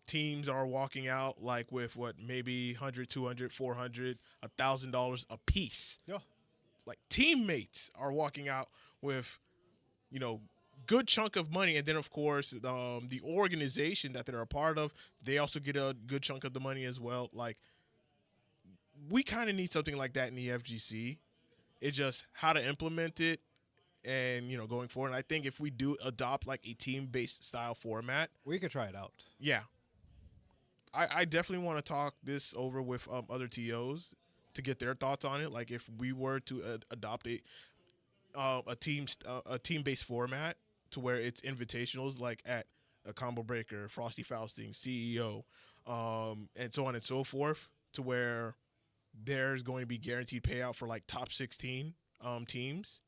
teams are walking out like with what maybe 100, 200, 400, $1,000 a piece. Yeah. Like teammates are walking out with good chunk of money, and then of course the organization that they're a part of, they also get a good chunk of the money as well. Like we kind of need something like that in the FGC. It's just how to implement it and going forward. And I think if we do adopt like a team-based style format, We could try it out. yeah, I definitely want to talk this over with other TOs to get their thoughts on it. Like if we were to adopt a team-based format to where it's invitationals, like at a Combo Breaker, Frosty Fausting, CEO, and so on and so forth, to where there's going to be guaranteed payout for like top 16 teams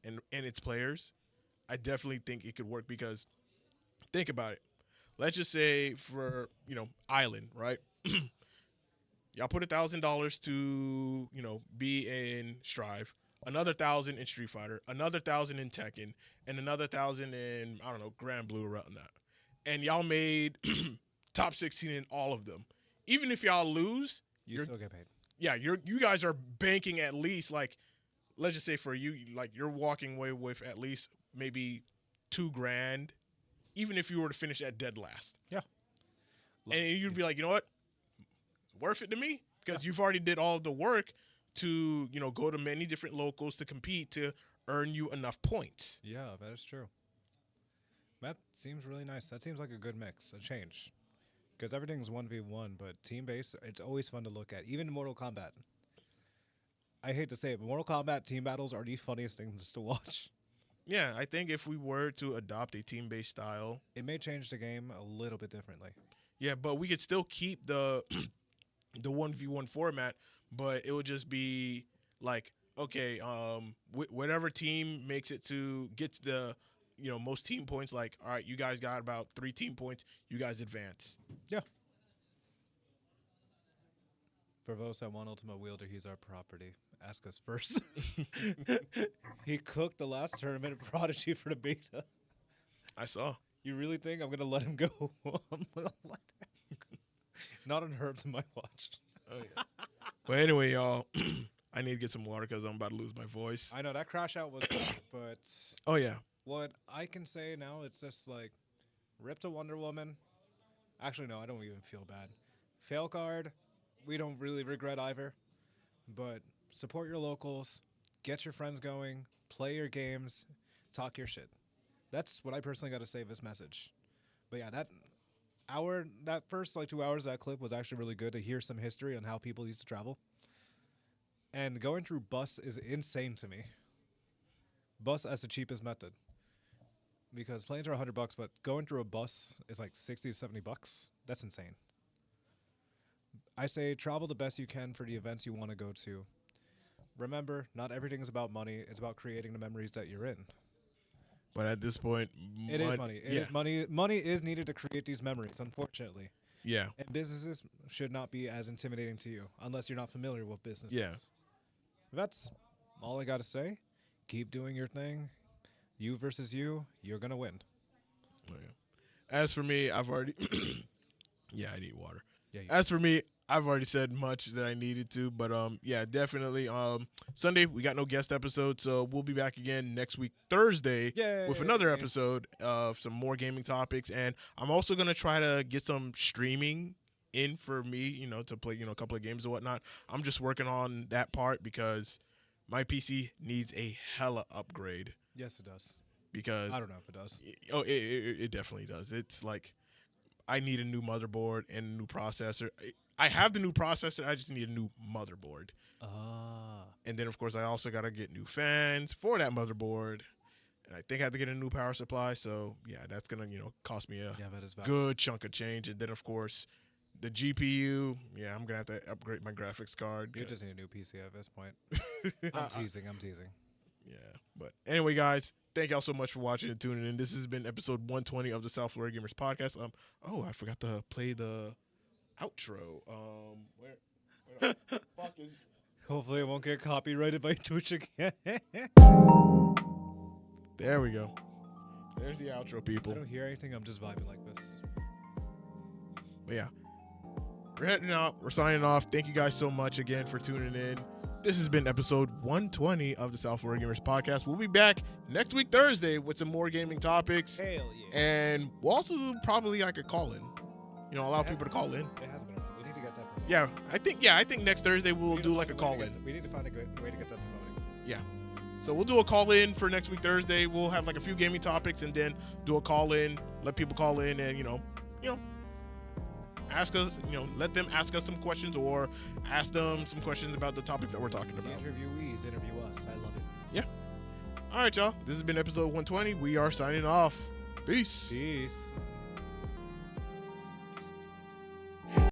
and its players. I definitely think it could work because think about it. Let's just say for Island, right? Y'all put $1,000 to be in Strive, another 1,000 in Street Fighter, another 1,000 in Tekken, and another 1,000 in I don't know Grand Blue around that, and y'all made top 16 in all of them. Even if y'all lose, You still get paid. yeah, you guys are banking at least like, let's just say for you, like you're walking away with at least maybe $2,000, even if you were to finish at dead last. Yeah. And you'd be like, you know what, worth it to me because you've already did all of the work to go to many different locals to compete to earn you enough points. Yeah, that is true. That seems really nice. That seems like a good mix, a change. Because everything's 1v1, but team-based, it's always fun to look at. Even in Mortal Kombat. I hate to say it, but Mortal Kombat team battles are the funniest things to watch. Yeah, I think if we were to adopt a team-based style, It may change the game a little bit differently. yeah, but we could still keep the the 1v1 format, but it would just be like, okay, whatever team makes it to gets the most team points, like, all right, you guys got about 3 team points, you guys advance. Yeah. For those that want Ultimate Wielder, he's our property. Ask us first. He cooked the last tournament at Prodigy for the beta. I saw. You really think I'm gonna let him go? I'm gonna let him go. Not on Herbs in my watch. Oh, yeah. But anyway, y'all, I need to get some water because I'm about to lose my voice. I know that crash out was bad, but Oh yeah, what I can say now, it's just like rip to Wonder Woman. Actually, no, I don't even feel bad. Fail card, we don't really regret either. But support your locals, get your friends going, play your games, talk your shit. That's what I personally got to say of this message. But yeah, that first like 2 hours of that clip was actually really good to hear some history on how people used to travel. And going through bus is insane to me. Bus as the cheapest method. Because planes are $100, but going through a bus is like 60 to 70 bucks. That's insane. I say travel the best you can for the events you want to go to. Remember, not everything is about money. It's about creating the memories that you're in. but at this point, It is money. It is money. Money is needed to create these memories, unfortunately. Yeah, And businesses should not be as intimidating to you unless you're not familiar with businesses. Yeah. That's all I got to say. Keep doing your thing. You versus you, you're going to win. Oh, yeah. As for me, I've already. Yeah, I need water. Yeah, you- As for me, I've already said much that I needed to, but yeah, definitely. Sunday we got no guest episode, so we'll be back again next week Thursday with another Yay. episode of some more gaming topics, and I'm also gonna try to get some streaming in for me, to play, a couple of games and whatnot. I'm just working on that part because my PC needs a hella upgrade Yes, it does. because I don't know if it does. Oh, it definitely does. It's like I need a new motherboard and a new processor. I have the new processor. I just need a new motherboard. Ah. And then, of course, I also got to get new fans for that motherboard. And I think I have to get a new power supply. So, yeah, that's going to, cost me a Yeah, that is valid. good chunk of change. And then, of course, the GPU. Yeah, I'm going to have to upgrade my graphics card. You just need a new PC at this point. I'm teasing. Yeah. But anyway, guys, thank y'all so much for watching and tuning in. This has been episode 120 of the South Florida Gamers Podcast. I forgot to play the outro. Where the fuck is... Hopefully it won't get copyrighted by Twitch again. There we go. There's the outro, I people. don't hear anything. I'm just vibing like this. But yeah, we're heading out. We're signing off. Thank you guys so much again for tuning in. This has been episode 120 of the South Florida Gamers Podcast. We'll be back next week, Thursday, with some more gaming topics. Hell yeah. And we'll also do probably like a call-in. Allow people to call in. It hasn't been. We need to get that promoted. Yeah, I think next Thursday we'll do like a call-in. We need to find a good way to get that promoted. Yeah. So we'll do a call-in for next week, Thursday. We'll have like a few gaming topics and then do a call-in, let people call in and, ask us, let them ask us some questions or ask them some questions about the topics that we're talking The about. interviewees interview us. I love it. Yeah. All right, y'all. This has been episode 120. We are signing off. Peace. Peace.